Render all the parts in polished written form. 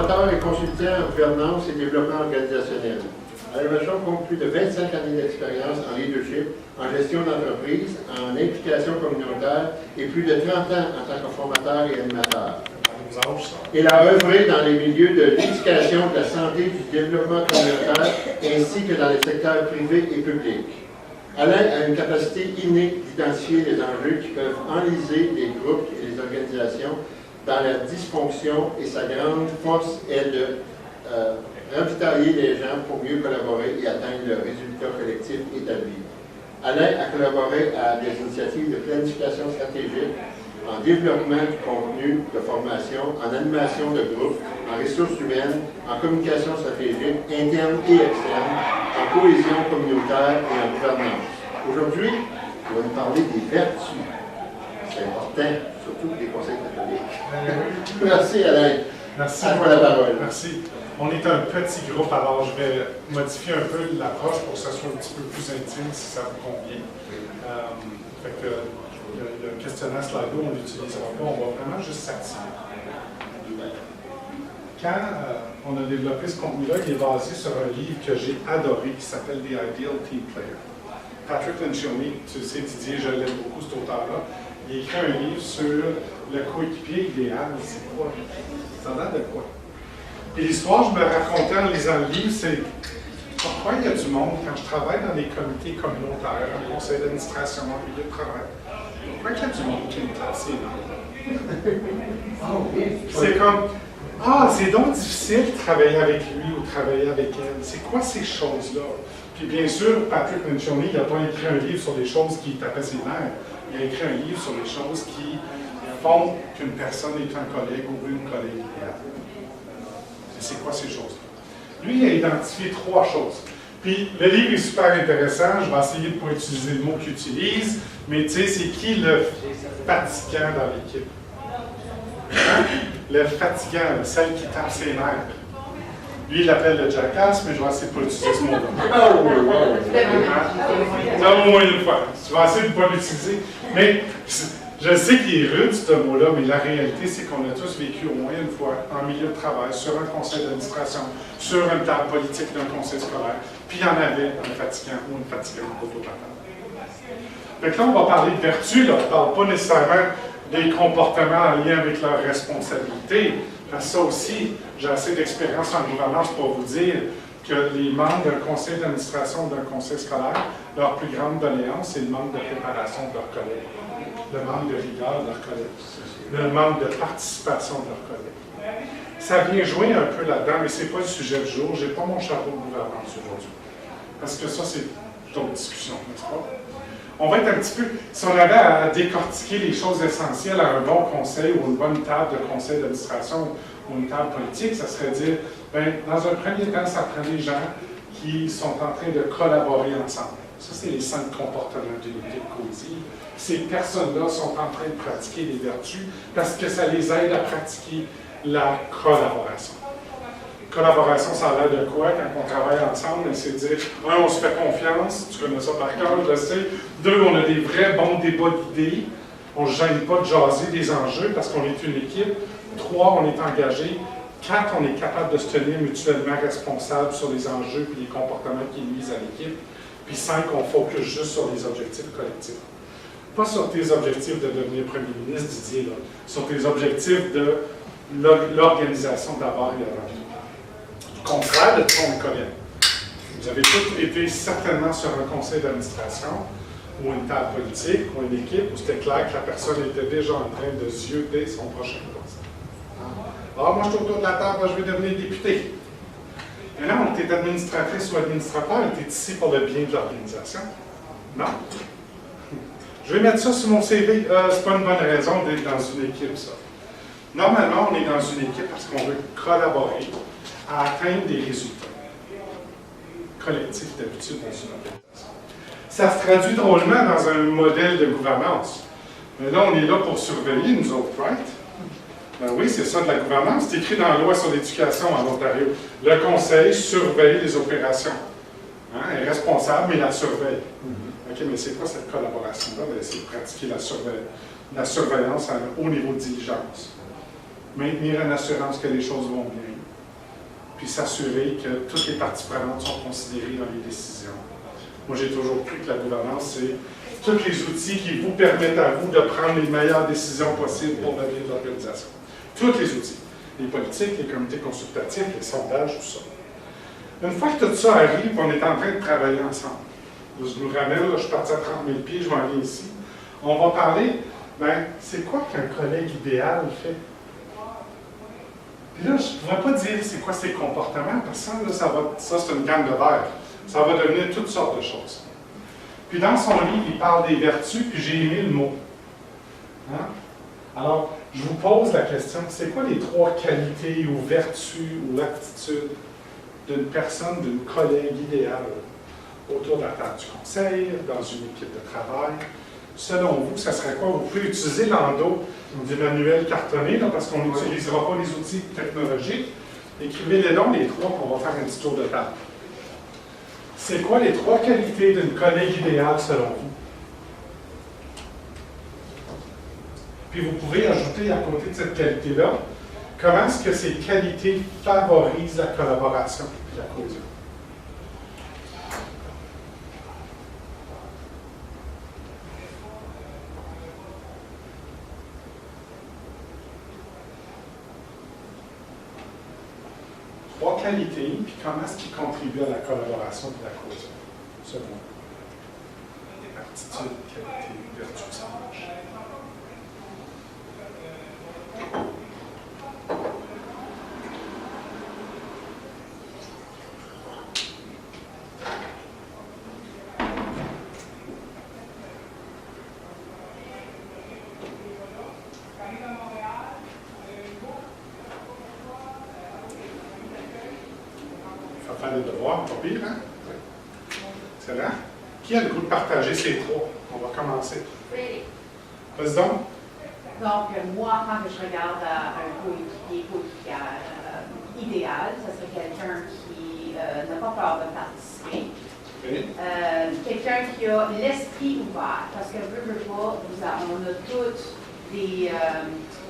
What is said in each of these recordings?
Formateur et consultant en gouvernance et développement organisationnel. Alain Vachon compte plus de 25 années d'expérience en leadership, en gestion d'entreprise, en implication communautaire et plus de 30 ans en tant que formateur et animateur. Il a œuvré dans les milieux de l'éducation, de la santé, du développement communautaire, ainsi que dans les secteurs privés et publics. Alain a une capacité innée d'identifier les enjeux qui peuvent enliser les groupes et les organisations dans la dysfonction, et sa grande force est de ravitailler les gens pour mieux collaborer et atteindre le résultat collectif établi. Alain a collaboré à des initiatives de planification stratégique, en développement du contenu de formation, en animation de groupe, en ressources humaines, en communication stratégique, interne et externe, en cohésion communautaire et en gouvernance. Aujourd'hui, on va nous parler des vertus. C'est important, surtout des conseils catholiques. Merci Alain. Merci. À toi la parole. Merci. On est un petit groupe, alors je vais modifier un peu l'approche pour que ça soit un petit peu plus intime si ça vous convient. Fait que, le questionnaire Slido, on l'utilisera pas, on va vraiment juste s'activer. Quand on a développé ce contenu-là, il est basé sur un livre que j'ai adoré qui s'appelle The Ideal Team Player. Patrick Lencioni, tu le sais Didier, je l'aime beaucoup cet auteur-là, il a écrit un livre sur le coéquipier idéal. C'est quoi? Ça a l'air de quoi? Et l'histoire, je me racontais en lisant le livre, c'est pourquoi il y a du monde, quand je travaille dans des comités communautaires, un conseil d'administration, un milieu de travail, pourquoi il y a du monde qui me tape ses dents? C'est comme, c'est donc difficile de travailler avec lui ou de travailler avec elle. C'est quoi ces choses-là? Puis bien sûr, Patrick Lencioni, il n'a pas écrit un livre sur les choses qui tapaient ses nerfs. Il a écrit un livre sur les choses qui font qu'une personne est un collègue ou une collègue idéale. C'est quoi ces choses-là? Lui, il a identifié 3 choses. Puis, le livre est super intéressant. Je vais essayer de ne pas utiliser le mot qu'il utilise, mais tu sais, c'est qui le fatigant dans l'équipe? Hein? Le fatigant, celle qui tape ses nerfs. Lui, il l'appelle le jackass, mais je vais essayer de ne pas utiliser ce mot-là. Non, au moins une fois. Je vais essayer de ne pas l'utiliser. Mais je sais qu'il est rude, ce mot-là, mais la réalité, c'est qu'on a tous vécu au moins une fois en milieu de travail, sur un conseil d'administration, sur une table politique d'un conseil scolaire, puis il y en avait un fatigant ou une fatigante autoparlante. Donc là, on va parler de vertu, là. On ne parle pas nécessairement des comportements en lien avec leurs responsabilités, parce que ça aussi, j'ai assez d'expérience en gouvernance pour vous dire que les membres d'un conseil d'administration ou d'un conseil scolaire, leur plus grande doléance, c'est le manque de préparation de leurs collègues, le manque de rigueur de leurs collègues, le manque de participation de leurs collègues. Ça vient jouer un peu là-dedans, mais ce n'est pas le sujet du jour. Je n'ai pas mon chapeau de gouvernance aujourd'hui. Parce que ça, c'est d'autres discussions, n'est-ce pas? On va être un petit peu, si on avait à décortiquer les choses essentielles à un bon conseil ou une bonne table de conseil d'administration ou une table politique, ça serait dire, dans un premier temps, ça prend des gens qui sont en train de collaborer ensemble. Ça, c'est les 5 comportements d'une équipe cohésive. Ces personnes-là sont en train de pratiquer les vertus parce que ça les aide à pratiquer la collaboration. Collaboration, ça a l'air de quoi quand on travaille ensemble? C'est de dire, 1, on se fait confiance, tu connais ça par cœur, je le sais. 2, on a des vrais bons débats d'idées. On ne se gêne pas de jaser des enjeux parce qu'on est une équipe. 3, on est engagé. 4, on est capable de se tenir mutuellement responsable sur les enjeux et les comportements qui nuisent à l'équipe. Puis 5, on focus juste sur les objectifs collectifs. Pas sur tes objectifs de devenir premier ministre, Didier, là. Sur tes objectifs de l'organisation d'abord et avant tout. Contraire de ton collègue. Vous avez tous été certainement sur un conseil d'administration ou une table politique ou une équipe où c'était clair que la personne était déjà en train de zioter son prochain poste. Moi, je suis autour de la table, je vais devenir député. Mais là, on est administratrice ou administrateur, on est ici pour le bien de l'organisation. Non. Je vais mettre ça sur mon CV. C'est pas une bonne raison d'être dans une équipe, ça. Normalement, on est dans une équipe parce qu'on veut collaborer à atteindre des résultats collectifs d'habitude dans une organisation. Ça se traduit drôlement dans un modèle de gouvernance. Mais là, on est là pour surveiller, nous autres, right? Ben oui, c'est ça de la gouvernance. C'est écrit dans la loi sur l'éducation en Ontario. Le conseil surveille les opérations. Hein, elle est responsable, mais la surveille. OK, mais c'est quoi cette collaboration-là? C'est de pratiquer la surveillance à un haut niveau de diligence. Maintenir une assurance que les choses vont bien. puis s'assurer que toutes les parties prenantes sont considérées dans les décisions. Moi, j'ai toujours cru que la gouvernance, c'est tous les outils qui vous permettent à vous de prendre les meilleures décisions possibles pour l'avenir de l'organisation. Tous les outils. Les politiques, les comités consultatifs, les sondages, tout ça. Une fois que tout ça arrive, on est en train de travailler ensemble. Je vous ramène, là, je suis parti à 30 000 pieds, je m'en viens ici. On va parler, ben, c'est quoi qu'un collègue idéal fait? Puis là, je ne pourrais pas dire c'est quoi ses comportements, parce que ça c'est une gamme de verre. Ça va devenir toutes sortes de choses. Puis dans son livre, il parle des vertus, puis j'ai aimé le mot. Hein? Alors, je vous pose la question, c'est quoi les 3 qualités ou vertus ou aptitudes d'une personne, d'une collègue idéale autour de la table du conseil, dans une équipe de travail? Selon vous, ça serait quoi? Vous pouvez utiliser l'endo d'Emmanuel Cartonnet, là, parce qu'on n'utilisera pas les outils technologiques. Écrivez-les donc, les 3, qu'on va faire un petit tour de table. C'est quoi les 3 qualités d'une collègue idéale selon vous? Puis vous pouvez ajouter à côté de cette qualité-là, comment est-ce que ces qualités favorisent la collaboration et la cohésion? Trois qualités, puis comment est-ce qu'ils contribuent à la collaboration et la cohésion, selon vous? Aptitudes, qualités, vertus, ça marche. Faire des devoirs, pas pire, hein? Excellent. Qui a le goût de partager ces 3? On va commencer. Vas-y donc. Donc, moi, quand je regarde un coéquipier, coéquipière idéal, ce serait quelqu'un qui n'a pas peur de participer. Okay. Quelqu'un qui a l'esprit ouvert, parce que veut pas, on a toutes des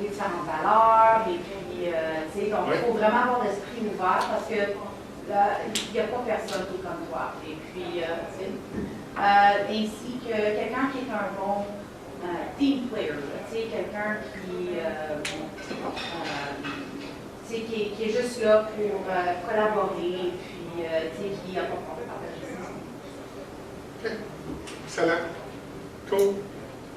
différentes valeurs, et puis, tu sais, donc il faut vraiment avoir l'esprit ouvert, parce que il n'y a pas personne qui est comme toi. Et puis, ainsi que quelqu'un qui est un bon team player, quelqu'un qui est juste là pour collaborer, puis qui n'a pas peur de partager ça. OK. Excellent. Cool.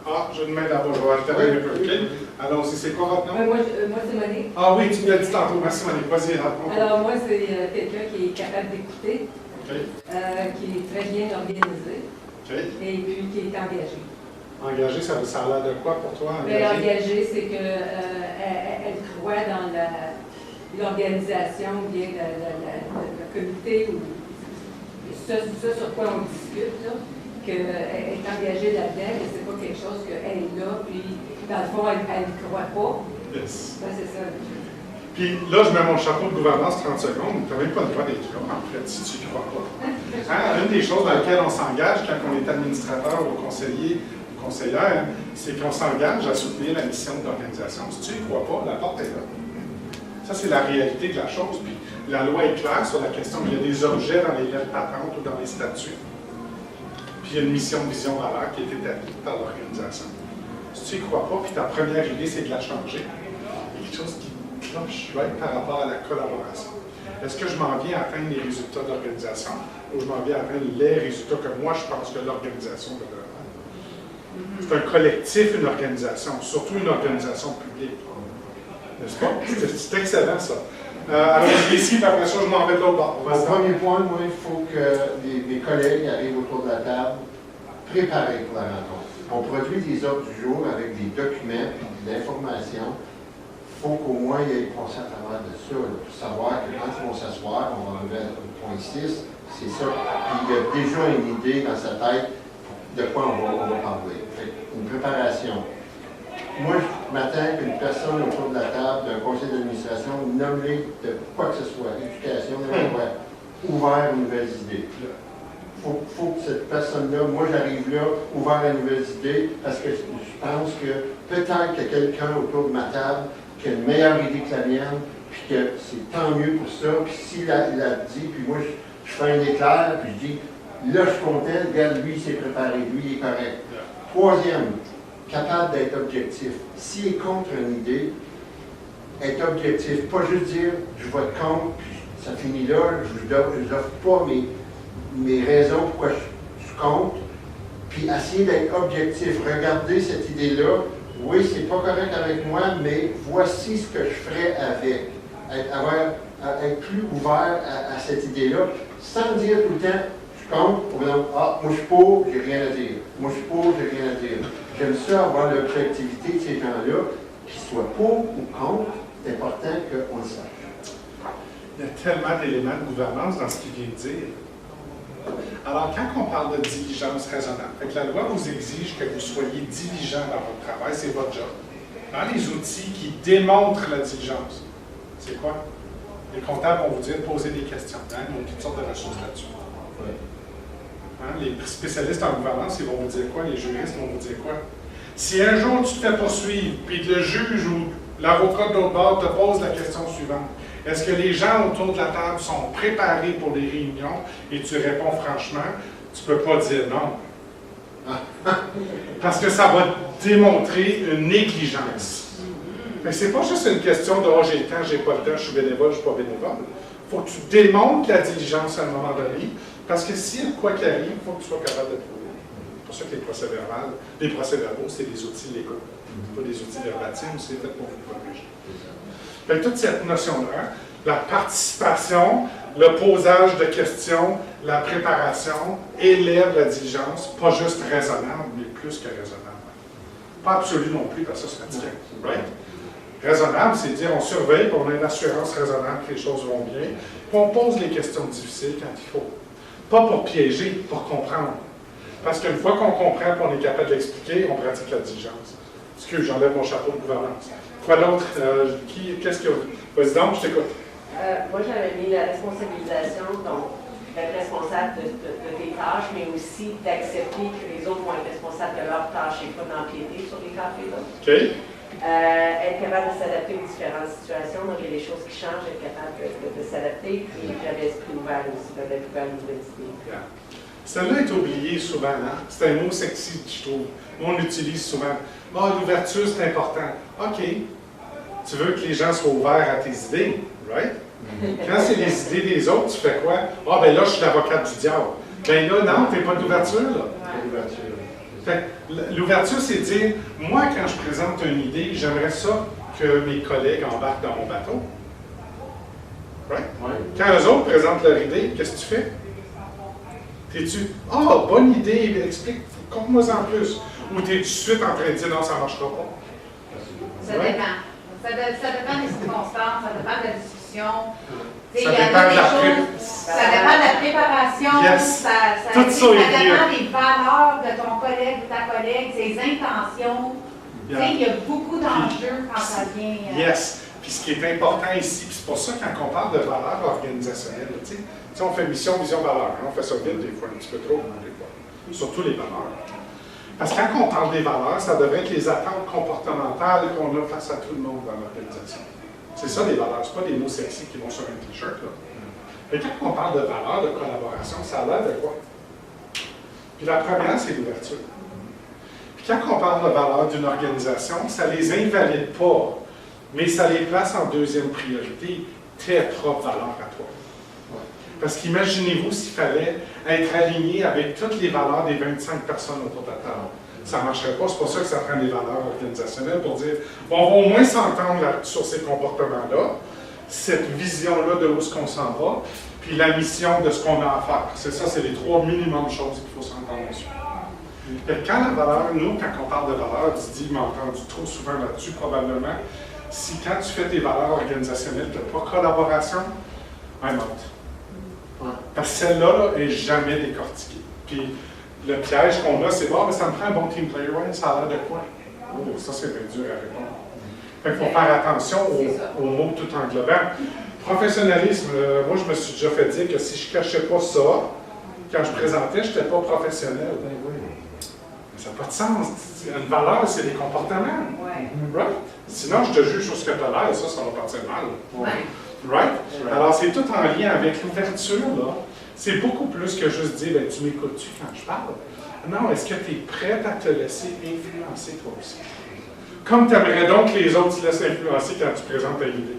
Ah, j'ai une main là-bas, je vais alterner un peu. OK? Allons-y, c'est quoi votre nom? Moi, c'est Monique. Ah oui, tu me l'as dit tantôt. Merci, Monique. Vas-y, raconte. Alors, moi, c'est quelqu'un qui est capable d'écouter, Okay. Qui est très bien organisé, Okay. et puis qui est engagé. Engagé, ça a l'air de quoi pour toi? Mais engagé, c'est qu'elle croit dans l'organisation ou bien le comité, ou ça sur quoi on discute, qu'elle est engagée là-dedans, et c'est pas quelque chose qu'elle est là, puis dans le fond, elle ne croit pas. Yes. Ben, c'est ça. Puis là, je mets mon chapeau de gouvernance 30 secondes. Tu n'as même pas le droit d'être là, en fait, si tu ne crois pas. Hein? Une des choses dans lesquelles on s'engage quand on est administrateur ou conseiller ou conseillère, c'est qu'on s'engage à soutenir la mission de l'organisation. Si tu n'y crois pas, la porte est là. Ça, c'est la réalité de la chose. Puis la loi est claire sur la question. Il y a des objets dans les lettres patentes ou dans les statuts. Puis il y a une mission, vision, valeur qui est établie par l'organisation. Si tu n'y crois pas, puis ta première idée, c'est de la changer, il y a quelque chose qui cloche par rapport à la collaboration. Est-ce que je m'en viens à atteindre les résultats de l'organisation ou je m'en viens à atteindre les résultats que moi, je pense que l'organisation devrait avoir? C'est un collectif, une organisation, surtout une organisation publique. N'est-ce pas? C'est excellent, ça. Alors, ici, puis après ça, je m'en vais de l'autre bord. Au premier point, moi, il faut que mes collègues arrivent autour de la table préparés pour la rencontre. On produit des ordres du jour avec des documents et de l'information. Il faut qu'au moins il y ait pensé à travers de ça, là, pour savoir que quand ils vont s'asseoir, on va arriver au point 6, c'est ça. Puis il y a déjà une idée dans sa tête de quoi on va parler. Fait une préparation. Moi, je m'attends qu'une personne autour de la table d'un conseil d'administration nommée de quoi que ce soit, éducation, ouvert aux nouvelles idées. Il faut que cette personne-là, moi j'arrive là, ouvert à de nouvelles idées, parce que je pense que peut-être qu'il y a quelqu'un autour de ma table qui a une meilleure idée que la mienne, puis que c'est tant mieux pour ça, puis s'il l'a dit, puis moi je fais un éclair, puis je dis, là je suis content, regarde, lui il s'est préparé, lui il est correct. Troisième, capable d'être objectif. S'il est contre une idée, être objectif, pas juste dire je vote contre, puis ça finit là, je n'offre pas mes raisons pourquoi je suis contre, puis essayer d'être objectif, regarder cette idée-là, oui, c'est pas correct avec moi, mais voici ce que je ferais avec. Être plus ouvert à cette idée-là, sans dire tout le temps, je suis contre, ou non, ah, moi je suis pour, j'ai rien à dire. Moi je suis pour, j'ai rien à dire. J'aime ça avoir l'objectivité de ces gens-là, qu'ils soient pour ou contre, c'est important qu'on le sache. Il y a tellement d'éléments de gouvernance dans ce qu'il vient de dire. Alors, quand on parle de diligence raisonnable, fait que la loi vous exige que vous soyez diligent dans votre travail, c'est votre job. Dans les outils qui démontrent la diligence, c'est quoi? Les comptables vont vous dire de poser des questions. Hein? Ils ont toutes sortes de ressources là-dessus. Hein? Les spécialistes en gouvernance, ils vont vous dire quoi? Les juristes vont vous dire quoi? Si un jour tu te fais poursuivre, puis le juge ou l'avocat de l'autre bord te pose la question suivante, est-ce que les gens autour de la table sont préparés pour les réunions et tu réponds franchement, tu ne peux pas dire non. Parce que ça va démontrer une négligence. Mais ce n'est pas juste une question de « oh, j'ai le temps, j'ai pas le temps, je suis bénévole, je ne suis pas bénévole ». Il faut que tu démontres la diligence à un moment donné, parce que s'il y a quoi qu'il arrive, il faut que tu sois capable de trouver. C'est pour ça que les procès-verbaux, c'est des outils légaux. Pas des outils verbatim, c'est fait pour vous corriger. Fait que toute cette notion-là, la participation, le posage de questions, la préparation, élève la diligence, pas juste raisonnable, mais plus que raisonnable. Pas absolu non plus, parce que ça, c'est fatigant. Right? Raisonnable, c'est dire on surveille, puis on a une assurance raisonnable que les choses vont bien, puis on pose les questions difficiles quand il faut. Pas pour piéger, pour comprendre. Parce qu'une fois qu'on comprend et qu'on est capable d'expliquer, on pratique la diligence. Excuse, j'enlève mon chapeau de gouvernance. Quoi d'autre? Qu'est-ce que... Vas-y donc, je t'écoute. Moi, j'avais mis la responsabilisation, donc d'être responsable de tes tâches, mais aussi d'accepter que les autres vont être responsables de leurs tâches et pas d'empiéter sur les tâches des autres. OK. Être capable de s'adapter aux différentes situations, donc il y a des choses qui changent, être capable de s'adapter, puis j'avais l'esprit ouvert aussi, d'être ouvert à une nouvelle idée. Yeah. Celle-là est oubliée souvent, hein? C'est un mot sexy, je trouve. On l'utilise souvent. Ah, l'ouverture, c'est important. OK. Tu veux que les gens soient ouverts à tes idées, right? Quand c'est les idées des autres, tu fais quoi? Ah, ben là, je suis l'avocate du diable. Ben là, non, tu n'es pas d'ouverture, là. L'ouverture, c'est de dire, moi, quand je présente une idée, j'aimerais ça que mes collègues embarquent dans mon bateau. Right? Quand eux autres présentent leur idée, qu'est-ce que tu fais? T'es-tu, ah, bonne idée, explique, compte-moi en plus. Ou t'es tout de suite en train de dire, non, ça ne marchera pas. Ça dépend. Ça dépend des circonstances, ça dépend de la discussion. Ça dépend de la préparation, yes. ça Tout dépend des valeurs de ton collègue ou ta collègue, ses intentions. Yeah. Il y a beaucoup d'enjeux quand ça vient. Yes. Puis ce qui est important ici, puis c'est pour ça quand on parle de valeurs organisationnelles, tu sais, on fait mission, vision, valeur. Hein, on fait ça vite des fois, un petit peu trop, des fois. Surtout les valeurs. Parce que quand on parle des valeurs, ça devrait être les attentes comportementales qu'on a face à tout le monde dans l'organisation. C'est ça des valeurs, c'est pas des mots sexy qui vont sur un t-shirt. Mais quand on parle de valeurs, de collaboration, ça a l'air de quoi? Puis la première, c'est l'ouverture. Puis quand on parle de valeurs d'une organisation, ça ne les invalide pas, mais ça les place en deuxième priorité, tes propres valeurs à toi. Parce qu'imaginez-vous s'il fallait être aligné avec toutes les valeurs des 25 personnes autour de la table. Ça ne marcherait pas. C'est pour ça que ça prend des valeurs organisationnelles pour dire bon, on va au moins s'entendre sur ces comportements-là, cette vision-là de où est-ce qu'on s'en va, puis la mission de ce qu'on a à faire. C'est ça, c'est les trois minimums choses qu'il faut s'entendre dessus. Quand la valeur, nous, quand on parle de valeur, Didier m'a entendu trop souvent là-dessus, probablement, si quand tu fais tes valeurs organisationnelles, tu n'as pas collaboration, I'm out. Parce que celle-là n'est jamais décortiquée. Puis le piège qu'on a, c'est bon, mais ça me prend un bon team player. Ouais, ça a l'air de quoi? Oh, ça, c'est bien dur à répondre. Fait qu'il faut faire attention aux mots tout englobants. Professionnalisme, moi, je me suis déjà fait dire que si je ne cachais pas ça, quand je présentais, je n'étais pas professionnel. Mais ça n'a pas de sens. Une valeur, c'est des comportements. Ouais. Right? Sinon, je te juge sur ce que tu as l'air, ça va partir mal. Ouais. Right? Alors, c'est tout en lien avec l'ouverture, là. C'est beaucoup plus que juste dire, ben, tu m'écoutes-tu quand je parle? Non, est-ce que tu es prête à te laisser influencer toi aussi? Comme tu aimerais donc que les autres se laissent influencer quand tu présentes une idée.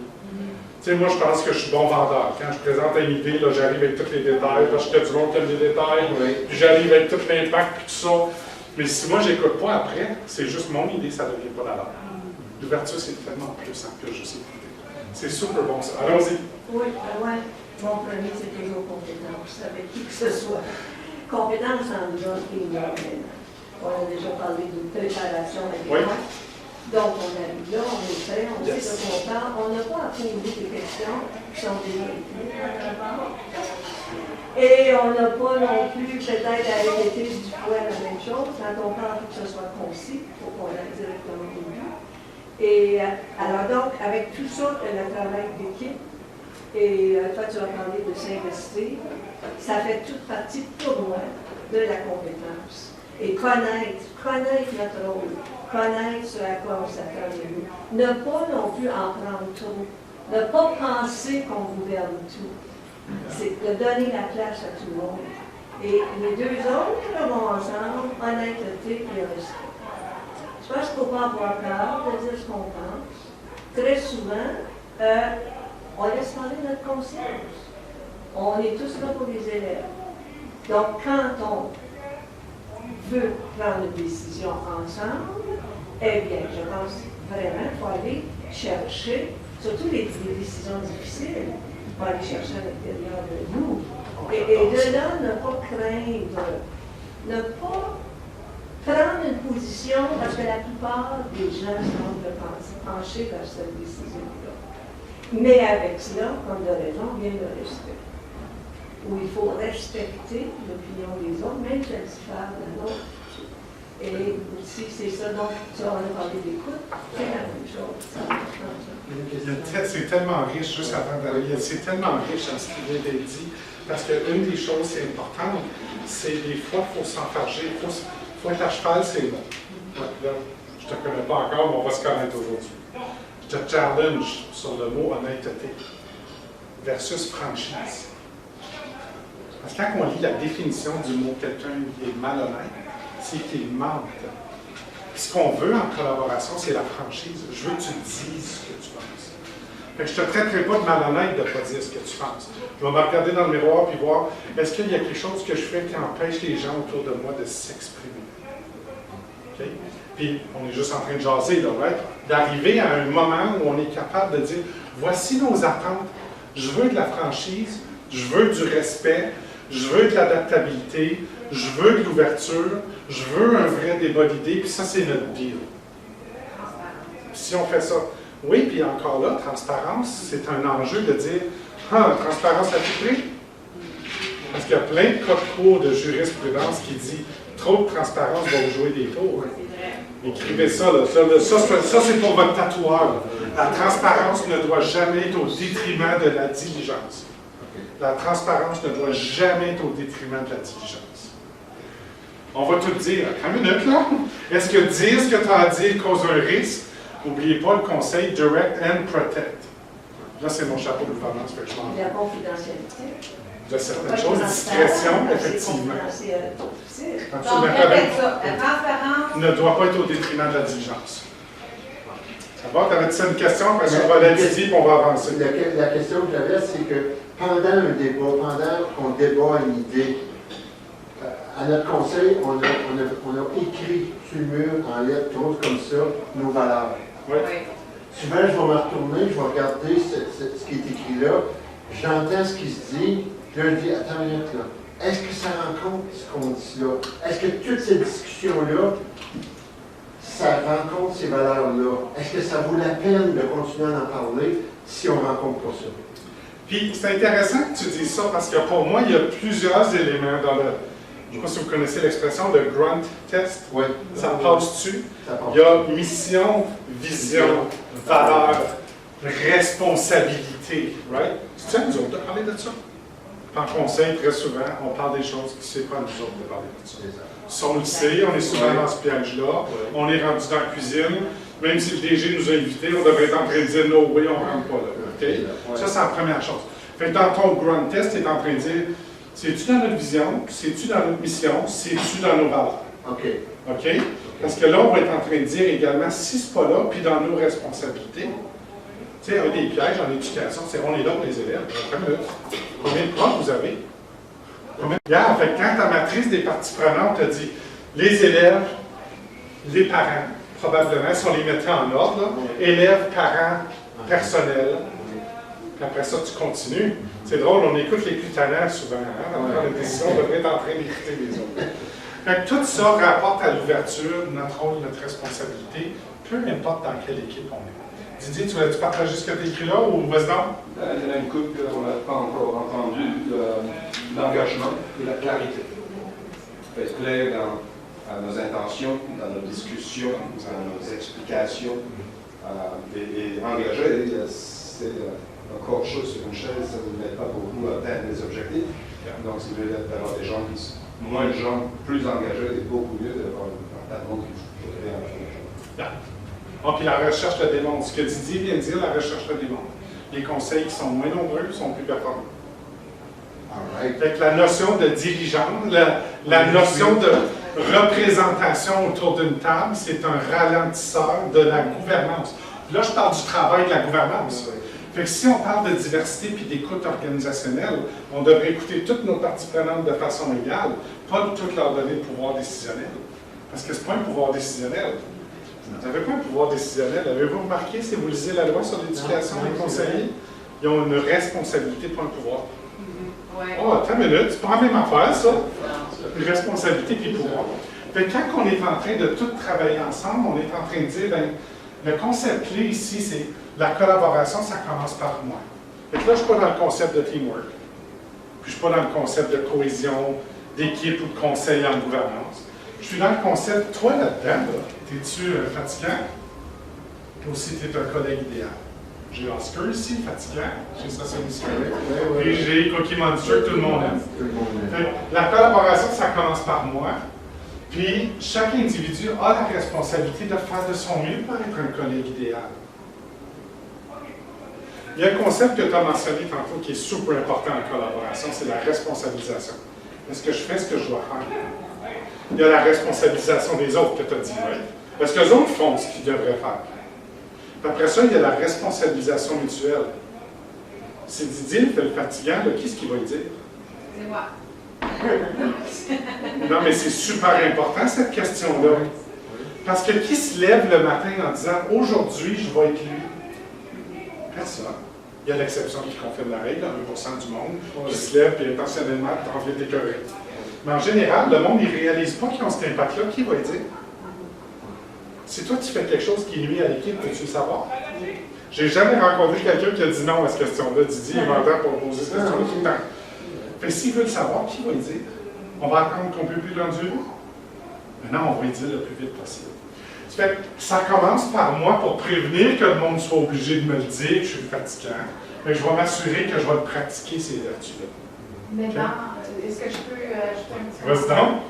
Tu sais, moi, je pense que je suis bon vendeur. Quand je présente une idée, là, j'arrive avec tous les détails, parce que du monde qui aime les détails, puis j'arrive avec tout l'impact, puis tout ça. Mais si moi, je n'écoute pas après, c'est juste mon idée, ça ne devient pas la leur. L'ouverture, c'est tellement plus que juste écouter. C'est super bon, ça. Allons-y. Oui, ouais. Mon premier, c'est toujours compétence, avec qui que ce soit. Compétence en déjà énormément. On a déjà parlé d'une préparation avec Oui. moi. Donc, on arrive là, on est prêt, on sait de quoi on parle. On n'a pas à poser des questions qui sont déjà écrites d'abord. Et on n'a pas non plus peut-être à répéter du fois la même chose. Quand on parle, il faut que ce soit concis, il faut qu'on aille directement au but. Et alors donc, avec tout ça, le travail d'équipe, et toi tu as parlé de s'investir, ça fait toute partie pour moi de la compétence. Et connaître notre rôle, connaître ce à quoi on s'attend de nous. Ne pas non plus en prendre trop. Ne pas penser qu'on gouverne tout. C'est de donner la place à tout le monde. Et les deux autres vont ensemble, honnêteté et respect. Je pense qu'il ne faut pas avoir peur de dire ce qu'on pense. Très souvent, on laisse parler notre conscience. On est tous là pour les élèves. Donc, quand on veut prendre une décision ensemble, eh bien, je pense vraiment qu'il faut aller chercher, surtout les décisions difficiles, il faut aller chercher à l'intérieur de nous. Et de là, ne pas craindre, ne pas prendre une position, parce que la plupart des gens semblent pencher vers cette décision-là. Mais avec cela, comme de raison, vient le respect. Où il faut respecter l'opinion des autres, même si elle diffère de la nôtre. Et aussi, c'est ça, donc, ça, on a parlé d'écoute, c'est la même chose. C'est tellement riche, juste avant d'arriver, c'est tellement riche dans ce qui vient d'être dit, parce qu'une des choses qui est importante, c'est des fois, il faut s'enfarger, il faut être à cheval, c'est bon. Là, je ne te connais pas encore, mais on va se connaître aujourd'hui. Je te challenge sur le mot honnêteté versus franchise. Parce que quand on lit la définition du mot quelqu'un qui est malhonnête, c'est qu'il mente. Ce qu'on veut en collaboration, c'est la franchise. Je veux que tu dises ce que tu penses. Fait que je ne te traiterai pas de malhonnête de ne pas dire ce que tu penses. Je vais me regarder dans le miroir et voir, est-ce qu'il y a quelque chose que je fais qui empêche les gens autour de moi de s'exprimer? Okay? Puis, on est juste en train de jaser, là, right? D'arriver à un moment où on est capable de dire, voici nos attentes. Je veux de la franchise, je veux du respect, je veux de l'adaptabilité, je veux de l'ouverture, je veux un vrai débat d'idées, puis ça, c'est notre deal. Si on fait ça, oui, puis encore là, transparence, c'est un enjeu de dire, transparence à tout prix. Parce qu'il y a plein de cas de cours de jurisprudence qui dit, trop de transparence va vous jouer des tours. Écrivez ça, là. Ça c'est pour votre tatoueur. La transparence ne doit jamais être au détriment de la diligence. La transparence ne doit jamais être au détriment de la diligence. On va tout dire. Attends une minute, là. Est-ce que dire ce que tu as à dire cause un risque? N'oubliez pas le conseil Direct and Protect. Là, c'est mon chapeau de gouvernance, fait que je m'en vais. La confidentialité. De certaines choses, discrétion, effectivement. Donc, répète ça. La transparence Ne doit pas être au détriment de la diligence. D'abord, tu avais-tu une question, parce qu'on va l'étudier et on va avancer. La question que j'avais, c'est que pendant un débat, pendant qu'on débat une idée, à notre conseil, on a écrit sur le mur en lettres grosses comme ça nos valeurs. Oui. Souvent, je vais me retourner, je vais regarder ce qui est écrit là, j'entends ce qui se dit, puis là, je dis, attends une minute là, est-ce que ça rencontre ce qu'on dit là? Est-ce que toutes ces discussions-là, ça rencontre ces valeurs-là? Est-ce que ça vaut la peine de continuer à en parler si on ne rencontre pas ça? Puis, c'est intéressant que tu dises ça, parce que pour moi, il y a plusieurs éléments dans le... Je ne sais pas si vous connaissez l'expression de Grunt Test. Oui. Ça passe-tu? Ça passe. Il y a mission, vision, valeur, responsabilité. Right? C'est ça, nous autres, de parler de ça? En conseil, très souvent, on parle des choses qui ne sont pas nous autres de parler de ça. Si on le sait, on est souvent dans ce piège-là. On est rendu dans la cuisine. Même si le DG nous a invités, on devrait être en train de dire no way, on ne rentre pas là. Okay? Ça, c'est la première chose. Fait que dans ton grunt test, tu es en train de dire c'est-tu dans notre vision, c'est-tu dans notre mission, c'est-tu dans nos valeurs. OK? Parce que là, on va être en train de dire également si c'est pas là, puis dans nos responsabilités. Tu sais, un des pièges en éducation, c'est on est là pour les élèves. Combien de profs vous avez? En fait, quand ta matrice des parties prenantes te dit les élèves, les parents, probablement, si on les mettait en ordre, là, élèves, parents, personnel, puis après ça, tu continues. C'est drôle, on écoute les plus tannants souvent. Hein, dans la décision, on devrait être en train d'écouter les autres. Fait que tout ça rapporte à l'ouverture, notre rôle, notre responsabilité, peu importe dans quelle équipe on est. Didier, tu voulais-tu partager ce que tu as écrit là ou vas-y donc? Il y en a une couple qu'on n'a pas encore entendu, l'engagement et la clarité. Il faut être clair dans nos intentions, dans nos discussions, dans nos explications. Et engager, c'est encore chose sur une chaise, ça ne m'aide pas beaucoup à atteindre les objectifs. Donc, c'est mieux d'avoir des gens qui sont moins de gens, plus engagés, et beaucoup mieux d'avoir un tas de monde qui est engagé. Puis la recherche le démontre. Ce que Didier vient de dire, la recherche le démontre. Les conseils qui sont moins nombreux sont plus performants. Fait que la notion de dirigeante, la notion de représentation autour d'une table, c'est un ralentisseur de la gouvernance. Là, je parle du travail de la gouvernance. Fait que si on parle de diversité puis d'écoute organisationnelle, on devrait écouter toutes nos parties prenantes de façon égale, pas de toutes leur donner le pouvoir décisionnel. Parce que ce n'est pas un pouvoir décisionnel. Vous n'avez pas un pouvoir décisionnel. Avez-vous remarqué, si vous lisez la loi sur l'éducation, les conseillers, ils ont une responsabilité, pas un pouvoir. Oh, attends une minute, c'est pas la même affaire, ça. Une responsabilité puis pouvoir. Fait que quand on est en train de tout travailler ensemble, on est en train de dire, bien, le concept clé ici, c'est la collaboration, ça commence par moi. Fait que là, je ne suis pas dans le concept de teamwork. Puis je ne suis pas dans le concept de cohésion, d'équipe ou de conseil en gouvernance. Je suis dans le concept, toi là-dedans, là, t'es-tu fatigant? Toi aussi, tu es un collègue idéal. J'ai Oscar ici, fatigant. J'ai ça, c'est Puis j'ai Cookie Monster, tout le monde aime. Fait, la collaboration, ça commence par moi. Puis chaque individu a la responsabilité de faire de son mieux pour être un collègue idéal. Il y a un concept que tu as mentionné tantôt qui est super important en collaboration, c'est la responsabilisation. Est-ce que je fais ce que je dois faire? Il y a la responsabilisation des autres que tu as dit, oui. Parce que les autres font ce qu'ils devraient faire. Puis après ça, il y a la responsabilisation mutuelle. Si Didier fait le fatigant, là, qui est-ce qu'il va lui dire? C'est moi. Non, mais c'est super important, cette question-là. Parce que qui se lève le matin en disant « Aujourd'hui, je vais être lui » ? Personne. Il y a l'exception qui confirme la règle, 1% du monde qui se lève et intentionnellement envie d'écœurer. Mais en général, le monde, il ne réalise pas qu'ils ont cet impact-là. Qui va le dire? Si toi, tu fais quelque chose qui nuit à l'équipe, peux-tu le savoir? J'ai jamais rencontré quelqu'un qui a dit non à cette question-là. Didier, il m'entend pour poser cette question-là tout le temps. Fait que s'il veut le savoir, qui va le dire? On va attendre qu'on ne peut plus l'endurer? Maintenant, on va le dire le plus vite possible. Fait que ça commence par moi pour prévenir que le monde soit obligé de me le dire, que je suis fatigant. Mais je vais m'assurer que je vais le pratiquer, ces vertus-là. Maintenant, est-ce que je peux ajouter un petit peu? Vas-y donc.